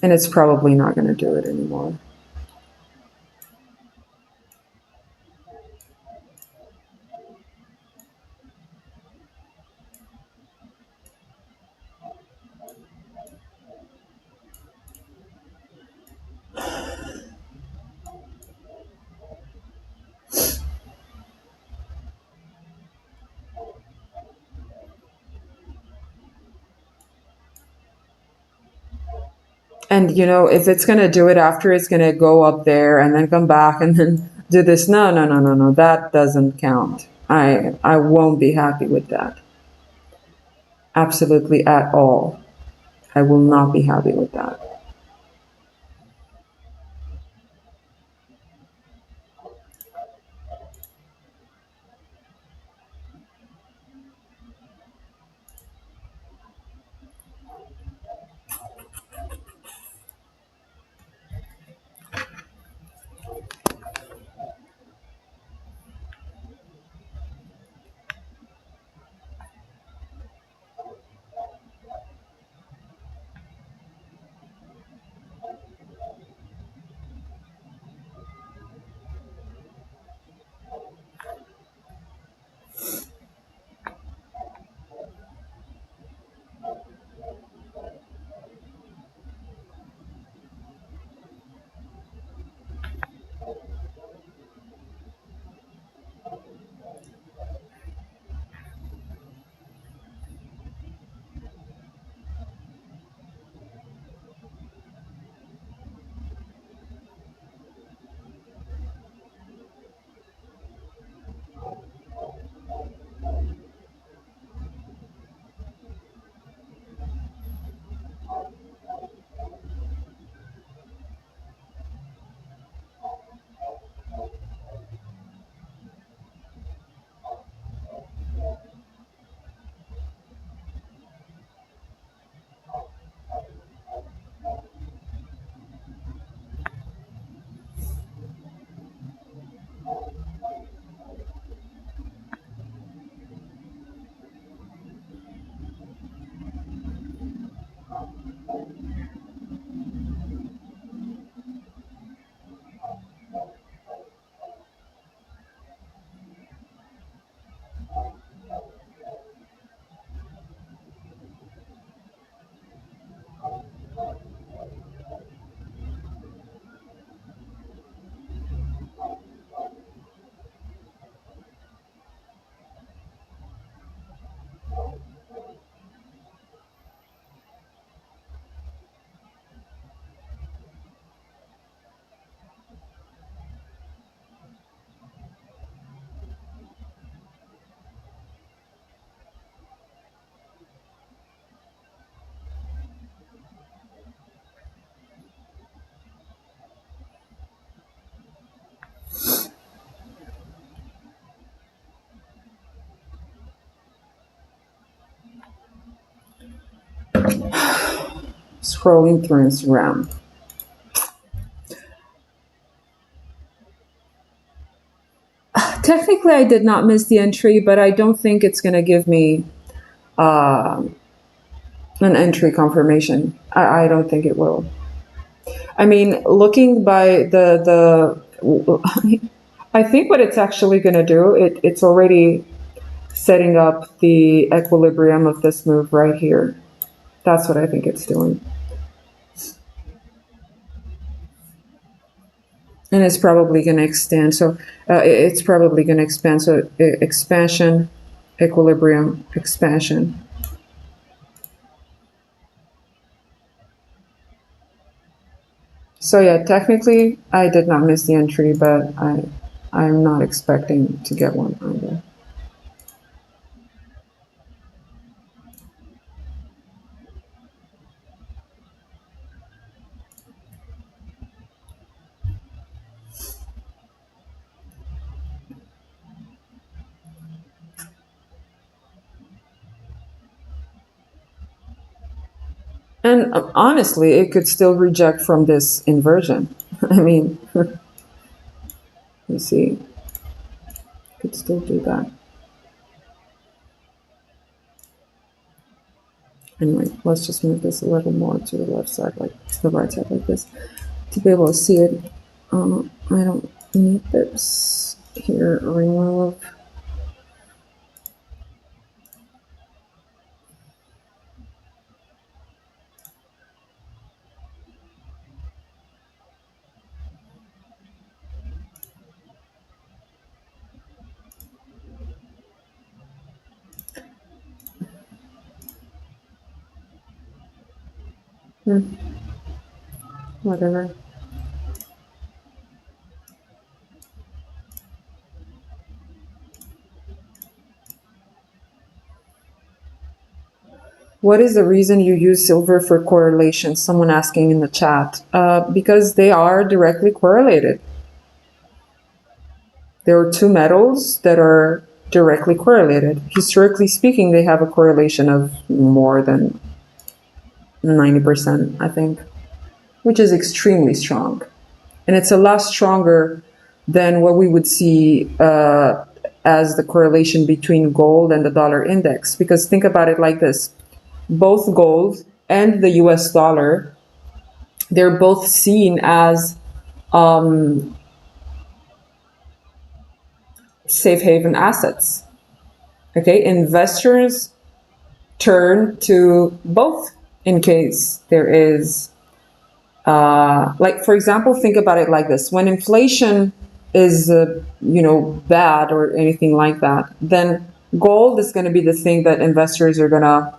And it's probably not going to do it anymore. And you know, if it's going to do it after, it's going to go up there and then come back and then do this. No. That doesn't count. I won't be happy with that. Absolutely at all. I will not be happy with that. Scrolling through Instagram. Technically, I did not miss the entry, but I don't think it's going to give me an entry confirmation. I don't think it will. I mean, looking by I think what it's actually going to do, it's already setting up the equilibrium of this move right here. That's what I think it's doing. And it's probably going to extend. So it's probably going to expand. So expansion, equilibrium, expansion. So yeah, technically I did not miss the entry, but I'm not expecting to get one either. And honestly, it could still reject from this inversion. I mean, you see, it could still do that. Anyway, let's just move this a little more to the left side, like to the right side like this, to be able to see it. I don't need this here, remove. Whatever. What is the reason you use silver for correlation? Someone asking in the chat. Because they are directly correlated. There are two metals that are directly correlated. Historically speaking, they have a correlation of more than 90%, I think, which is extremely strong. And it's a lot stronger than what we would see as the correlation between gold and the dollar index. Because think about it like this. Both gold and the US dollar, they're both seen as safe haven assets. Okay, investors turn to both in case there is, like for example, think about it like this: when inflation is, bad or anything like that, then gold is going to be the thing that investors are going to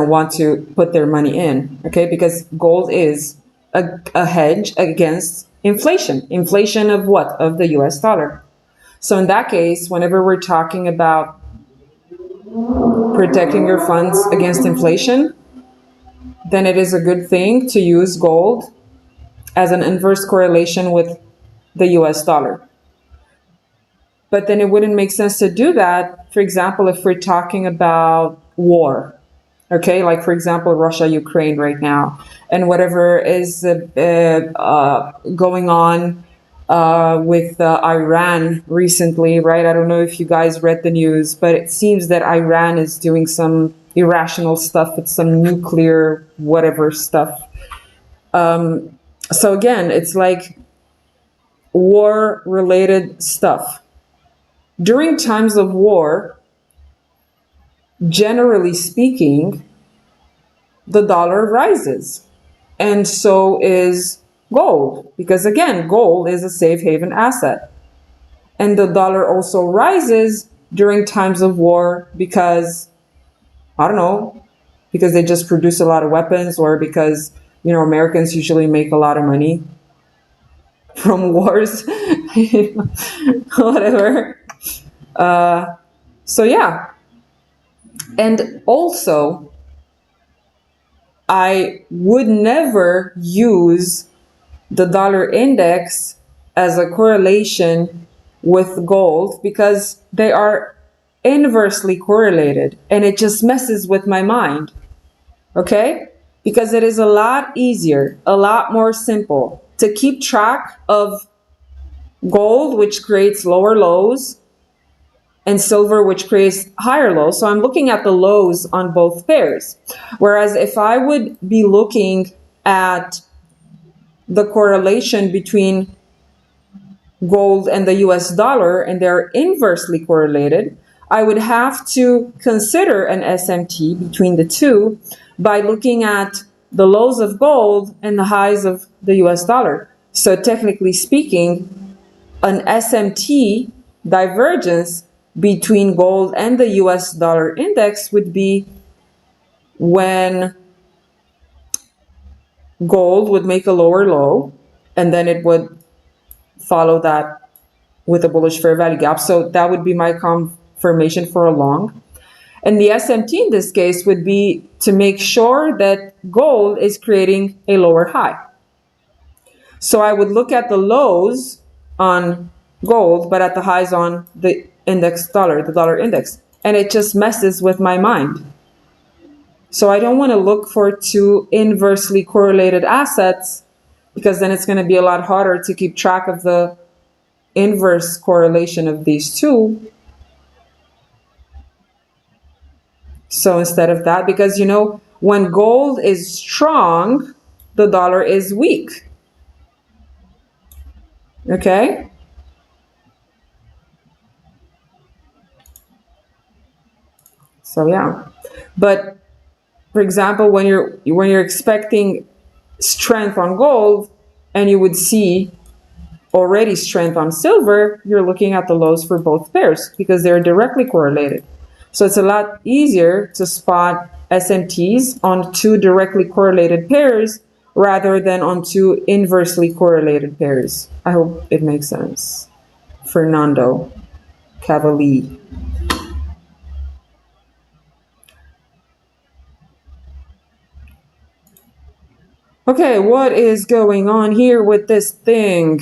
want to put their money in. Okay, because gold is a hedge against inflation of what? Of the US dollar. So in that case, whenever we're talking about protecting your funds against inflation, then it is a good thing to use gold as an inverse correlation with the US dollar. But then it wouldn't make sense to do that, for example, if we're talking about war. Okay, like for example, Russia, Ukraine right now, and whatever is going on with Iran recently, right? I don't know if you guys read the news, but it seems that Iran is doing some irrational stuff with some nuclear whatever stuff. So again, it's like war-related stuff. During times of war, generally speaking, the dollar rises. And so is gold, because again, gold is a safe haven asset. And the dollar also rises during times of war because, I don't know, because they just produce a lot of weapons, or because, Americans usually make a lot of money from wars, whatever. So yeah. And also, I would never use the dollar index as a correlation with gold, because they are inversely correlated, and it just messes with my mind. Okay? Because it is a lot easier, a lot more simple to keep track of gold, which creates lower lows, and silver, which creates higher lows. So I'm looking at the lows on both pairs. Whereas if I would be looking at the correlation between gold and the US dollar, and they're inversely correlated, I would have to consider an SMT between the two by looking at the lows of gold and the highs of the US dollar. So technically speaking, an SMT divergence between gold and the US dollar index would be when gold would make a lower low, and then it would follow that with a bullish fair value gap. So that would be my confirmation for a long. And the SMT in this case would be to make sure that gold is creating a lower high. So I would look at the lows on gold, but at the highs on the index dollar, the dollar index. And it just messes with my mind. So I don't want to look for two inversely correlated assets, because then it's going to be a lot harder to keep track of the inverse correlation of these two. So instead of that, because when gold is strong, the dollar is weak. Okay? So yeah. But for example, when you're expecting strength on gold and you would see already strength on silver, you're looking at the lows for both pairs because they're directly correlated. So it's a lot easier to spot SMTs on two directly correlated pairs rather than on two inversely correlated pairs. I hope it makes sense. Fernando Cavalli. Okay, what is going on here with this thing?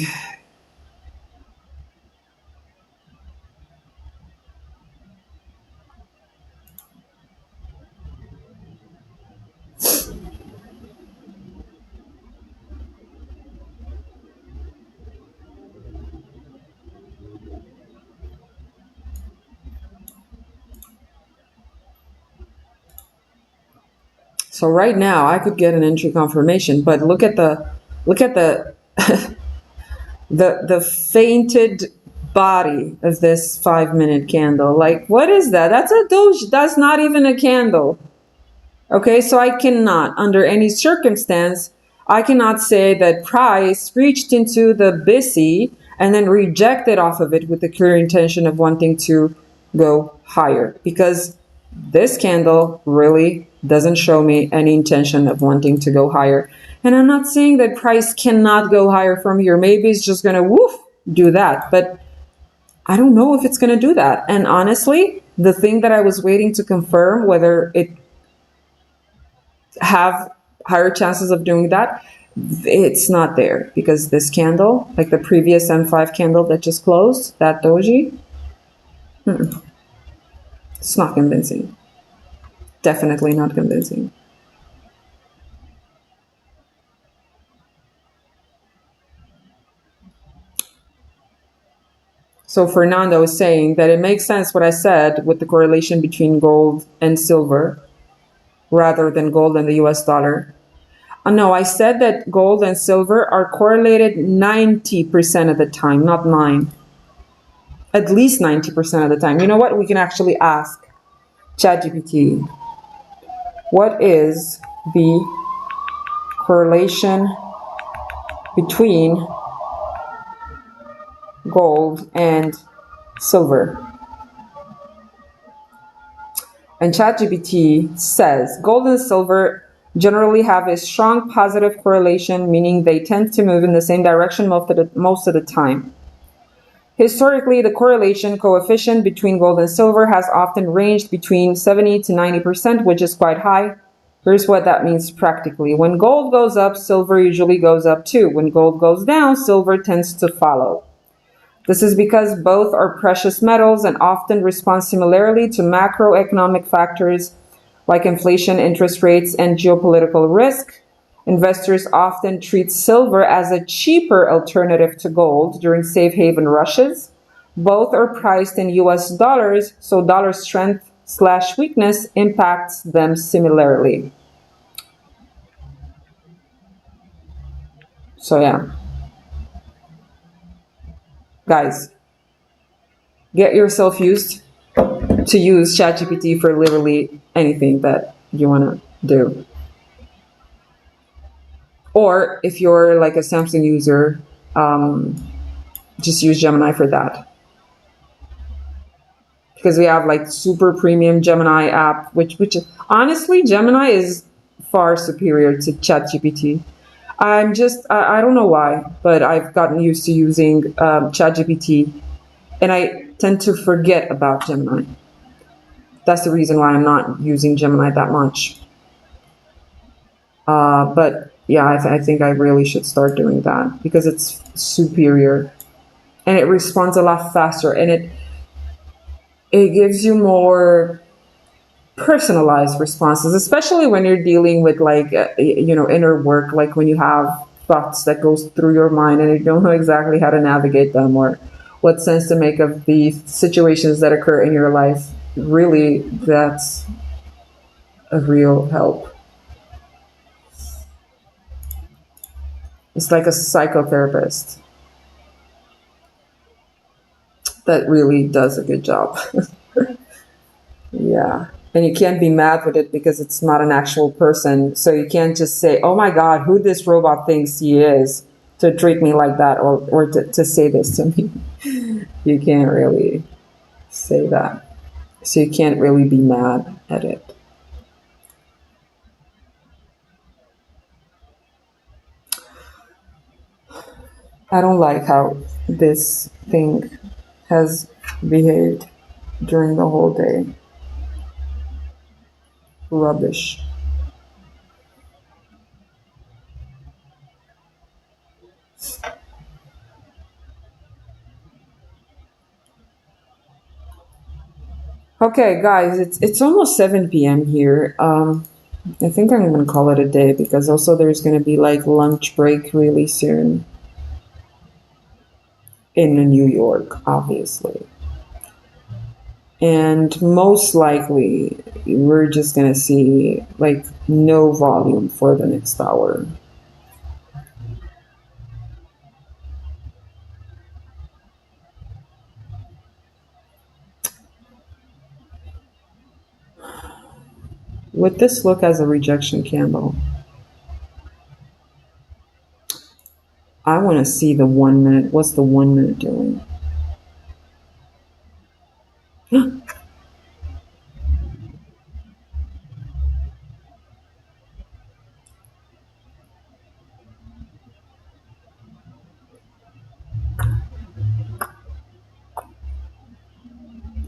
So right now I could get an entry confirmation, but look at the the fainted body of this 5-minute candle. Like, what is that? That's a doji. That's not even a candle. Okay, so I cannot, under any circumstance, I cannot say that price reached into the BISI and then rejected off of it with the clear intention of wanting to go higher, because this candle really doesn't show me any intention of wanting to go higher. And I'm not saying that price cannot go higher from here. Maybe it's just going to woof, do that. But I don't know if it's going to do that. And honestly, the thing that I was waiting to confirm whether it have higher chances of doing that, it's not there, because this candle, like the previous M5 candle that just closed, that doji, it's not convincing. Definitely not convincing. So Fernando is saying that it makes sense what I said with the correlation between gold and silver rather than gold and the US dollar. No, I said that gold and silver are correlated 90% of the time, not 9. At least 90% of the time. You know what? We can actually ask ChatGPT, what is the correlation between gold and silver? And ChatGPT says gold and silver generally have a strong positive correlation, meaning they tend to move in the same direction most of the time. Historically, the correlation coefficient between gold and silver has often ranged between 70 to 90%, which is quite high. Here's what that means practically. When gold goes up, silver usually goes up too. When gold goes down, silver tends to follow. This is because both are precious metals and often respond similarly to macroeconomic factors like inflation, interest rates, and geopolitical risk. Investors often treat silver as a cheaper alternative to gold during safe haven rushes. Both are priced in US dollars, so dollar strength slash weakness impacts them similarly. So, yeah, guys, get yourself used to use ChatGPT for literally anything that you want to do. Or if you're like a Samsung user, um, just use Gemini for that. Because we have like super premium Gemini app, which honestly, Gemini is far superior to ChatGPT. I don't know why, but I've gotten used to using ChatGPT, and I tend to forget about Gemini. That's the reason why I'm not using Gemini that much. But yeah, I think I really should start doing that because it's superior and it responds a lot faster, and it gives you more personalized responses, especially when you're dealing with like inner work, like when you have thoughts that goes through your mind and you don't know exactly how to navigate them or what sense to make of the situations that occur in your life. Really, that's a real help. It's like a psychotherapist that really does a good job. Yeah. And you can't be mad with it because it's not an actual person. So you can't just say, oh my God, who this robot thinks he is to treat me like that or to say this to me. You can't really say that. So you can't really be mad at it. I don't like how this thing has behaved during the whole day. Rubbish. Okay, guys, it's almost 7 p.m. here. I think I'm gonna call it a day because also there's gonna be like lunch break really soon in New York, obviously. And most likely we're just gonna see like no volume for the next hour. Would this look as a rejection candle? I want to see the 1 minute. What's the 1 minute doing?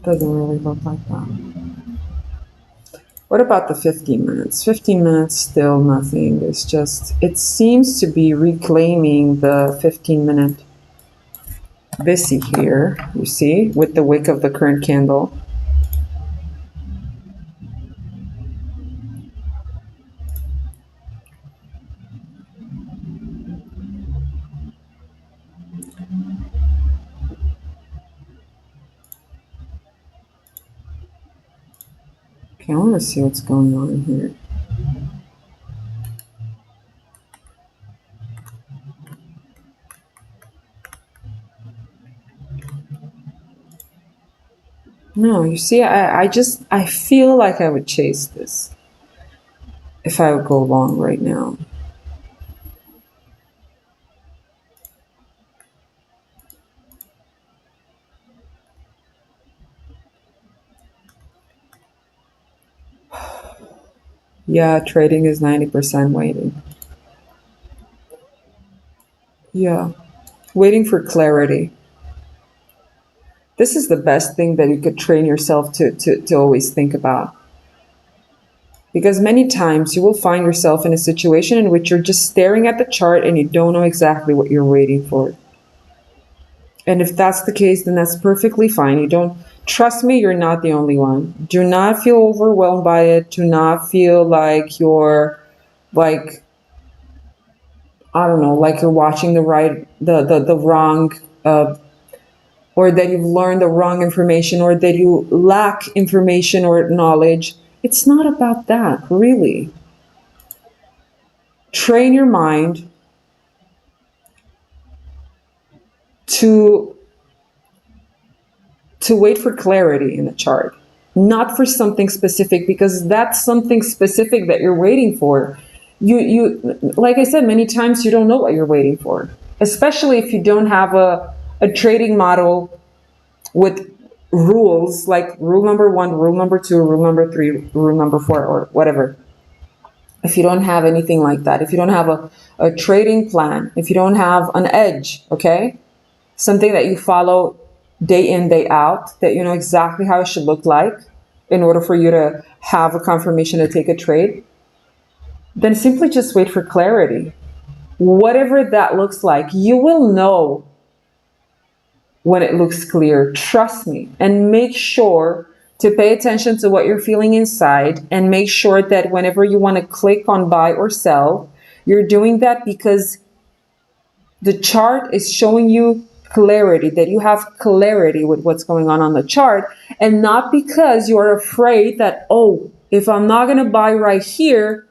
Doesn't really look like that. What about the 15 minutes? 15 minutes, still nothing. It's just, it seems to be reclaiming the 15-minute busy here, you see, with the wick of the current candle. Okay, I want to see what's going on here. No, you see, I feel like I would chase this if I would go long right now. Yeah, trading is 90% waiting. Yeah, waiting for clarity. This is the best thing that you could train yourself to always think about. Because many times you will find yourself in a situation in which you're just staring at the chart and you don't know exactly what you're waiting for. And if that's the case, then that's perfectly fine. You don't trust me, you're not the only one. Do not feel overwhelmed by it. Do not feel like you're like, I don't know, like you're watching the wrong, or that you've learned the wrong information, or that you lack information or knowledge. It's not about that, really. Train your mind to wait for clarity in the chart, not for something specific, because that's something specific that you're waiting for. You like I said many times, you don't know what you're waiting for, especially if you don't have a trading model with rules like rule number 1, rule number 2, rule number 3, rule number 4, or whatever. If you don't have anything like that, if you don't have a trading plan, if you don't have an edge, okay, something that you follow day in, day out, that you know exactly how it should look like in order for you to have a confirmation to take a trade, then simply just wait for clarity. Whatever that looks like, you will know when it looks clear. Trust me. And make sure to pay attention to what you're feeling inside, and make sure that whenever you want to click on buy or sell, you're doing that because the chart is showing you clarity, that you have clarity with what's going on the chart, and not because you're afraid that, oh, if I'm not going to buy right here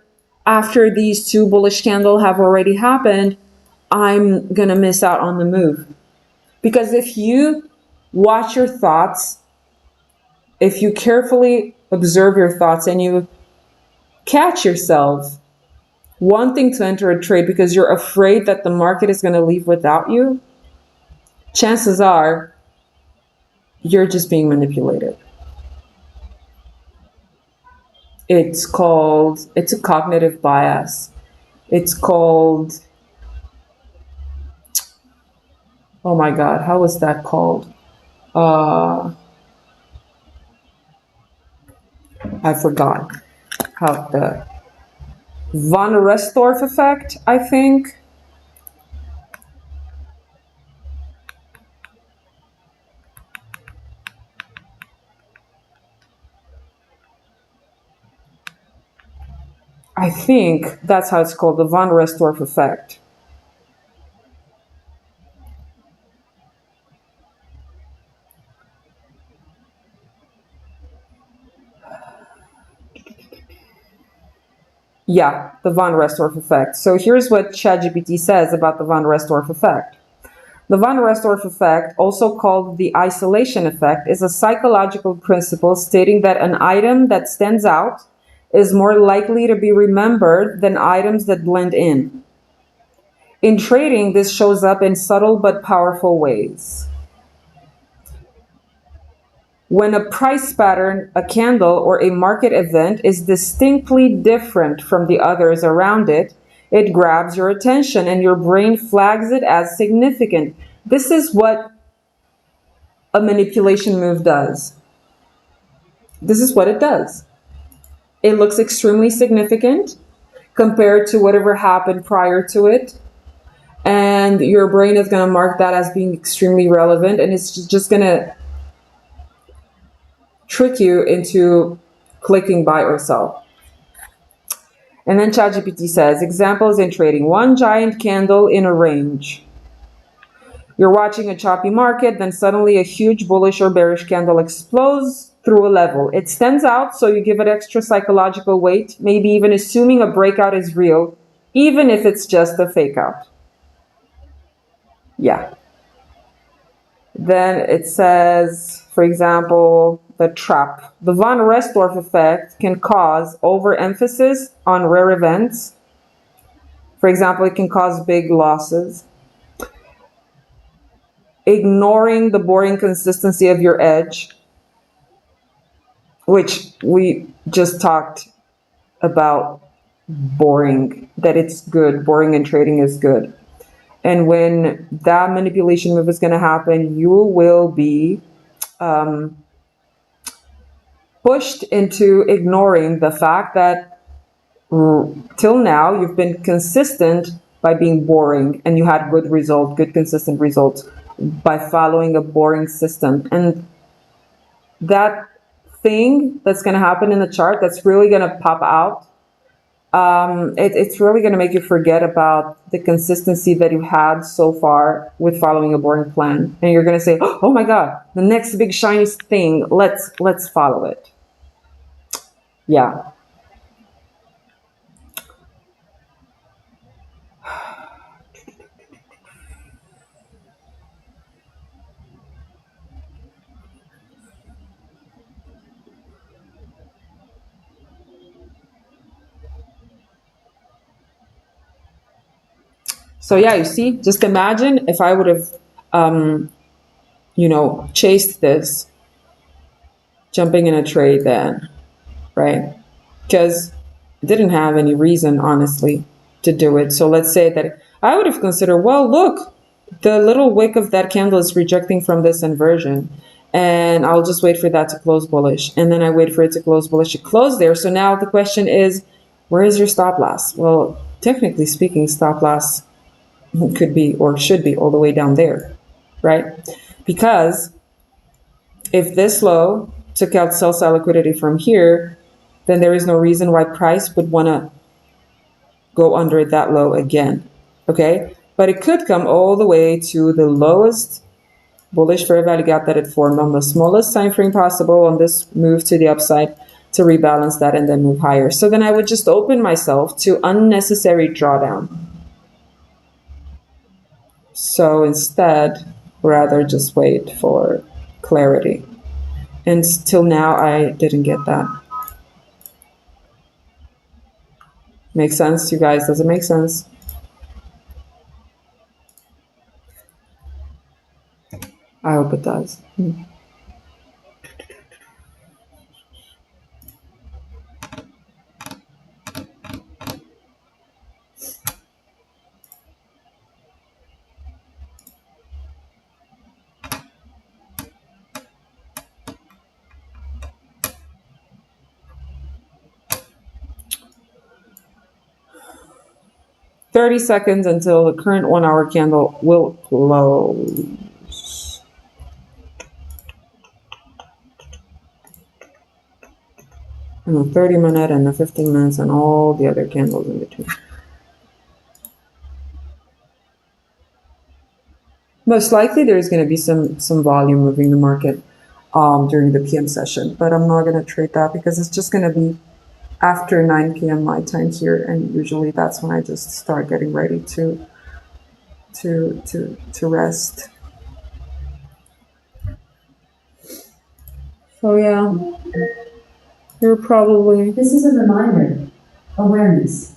after these 2 bullish candles have already happened, I'm going to miss out on the move. Because if you watch your thoughts, if you carefully observe your thoughts and you catch yourself wanting to enter a trade because you're afraid that the market is going to leave without you, chances are you're just being manipulated. It's a cognitive bias. It's called, oh my God, how is that called? I forgot how the von Restorff effect, I think. I think that's how it's called, the von Restorff effect. Yeah, the von Restorff effect. So here's what ChatGPT says about the von Restorff effect. The von Restorff effect, also called the isolation effect, is a psychological principle stating that an item that stands out is more likely to be remembered than items that blend in. In trading, this shows up in subtle but powerful ways. When a price pattern, a candle, or a market event is distinctly different from the others around it, it grabs your attention and your brain flags it as significant. This is what a manipulation move does. This is what it does. It looks extremely significant compared to whatever happened prior to it, and your brain is going to mark that as being extremely relevant, and it's just going to trick you into clicking buy or sell. And then ChatGPT says, examples in trading: 1 giant candle in a range. You're watching a choppy market, then suddenly a huge bullish or bearish candle explodes through a level. It stands out, so you give it extra psychological weight, maybe even assuming a breakout is real, even if it's just a fake out. Yeah. Then it says, for example, the trap. The von Restorff effect can cause overemphasis on rare events. For example, it can cause big losses. Ignoring the boring consistency of your edge, which we just talked about, boring, that it's good. Boring in trading is good. And when that manipulation move is going to happen, you will be pushed into ignoring the fact that till now you've been consistent by being boring, and you had good results, good consistent results. by following a boring system. And that thing that's going to happen in the chart that's really going to pop out, it's really going to make you forget about the consistency that you had so far with following a boring plan. And you're going to say, oh my God, the next big shiny thing, let's follow it. Yeah. So yeah, you see, just imagine if I would have, chased this, jumping in a trade then, right? Because I didn't have any reason, honestly, to do it. So let's say that I would have considered, well, look, the little wick of that candle is rejecting from this inversion. And I'll just wait for that to close bullish. And then I wait for it to close bullish. It closed there. So now the question is, where is your stop loss? Well, technically speaking, stop loss could be or should be all the way down there, right? Because if this low took out sell side liquidity from here, then there is no reason why price would want to go under that low again, okay? But it could come all the way to the lowest bullish fair value gap that it formed on the smallest time frame possible on this move to the upside to rebalance that and then move higher. So then I would just open myself to unnecessary drawdown. So instead, rather just wait for clarity. And till now, I didn't get that. Make sense, you guys? Does it make sense? I hope it does. 30 seconds until the current 1 hour candle will close. And the 30-minute and the 15 minutes and all the other candles in between. Most likely there's going to be some volume moving the market during the PM session, but I'm not going to trade that because it's just going to be after 9 p.m. my time here, and usually that's when I just start getting ready to rest. So yeah, you're probably... This is a reminder. Awareness.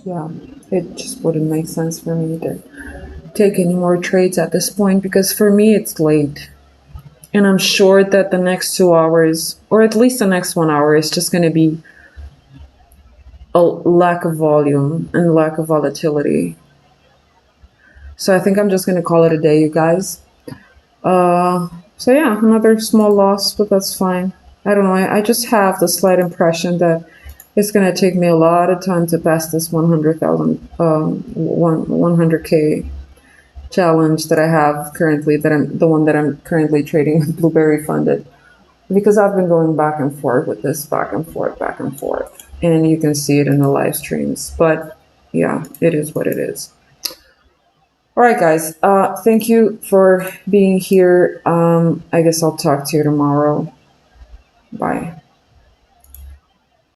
Yeah, it just wouldn't make sense for me to take any more trades at this point because for me it's late. And I'm sure that the next 2 hours, or at least the next 1 hour, is just going to be a lack of volume and lack of volatility. So I think I'm just going to call it a day, you guys. So yeah, another small loss, but that's fine. I don't know. I just have the slight impression that it's going to take me a lot of time to pass this 100K challenge that I have currently, the one that I'm currently trading with Blueberry Funded, because I've been going back and forth with this, back and forth, and you can see it in the live streams. But yeah, it is what it is. All right, guys. Thank you for being here. I guess I'll talk to you tomorrow. Bye.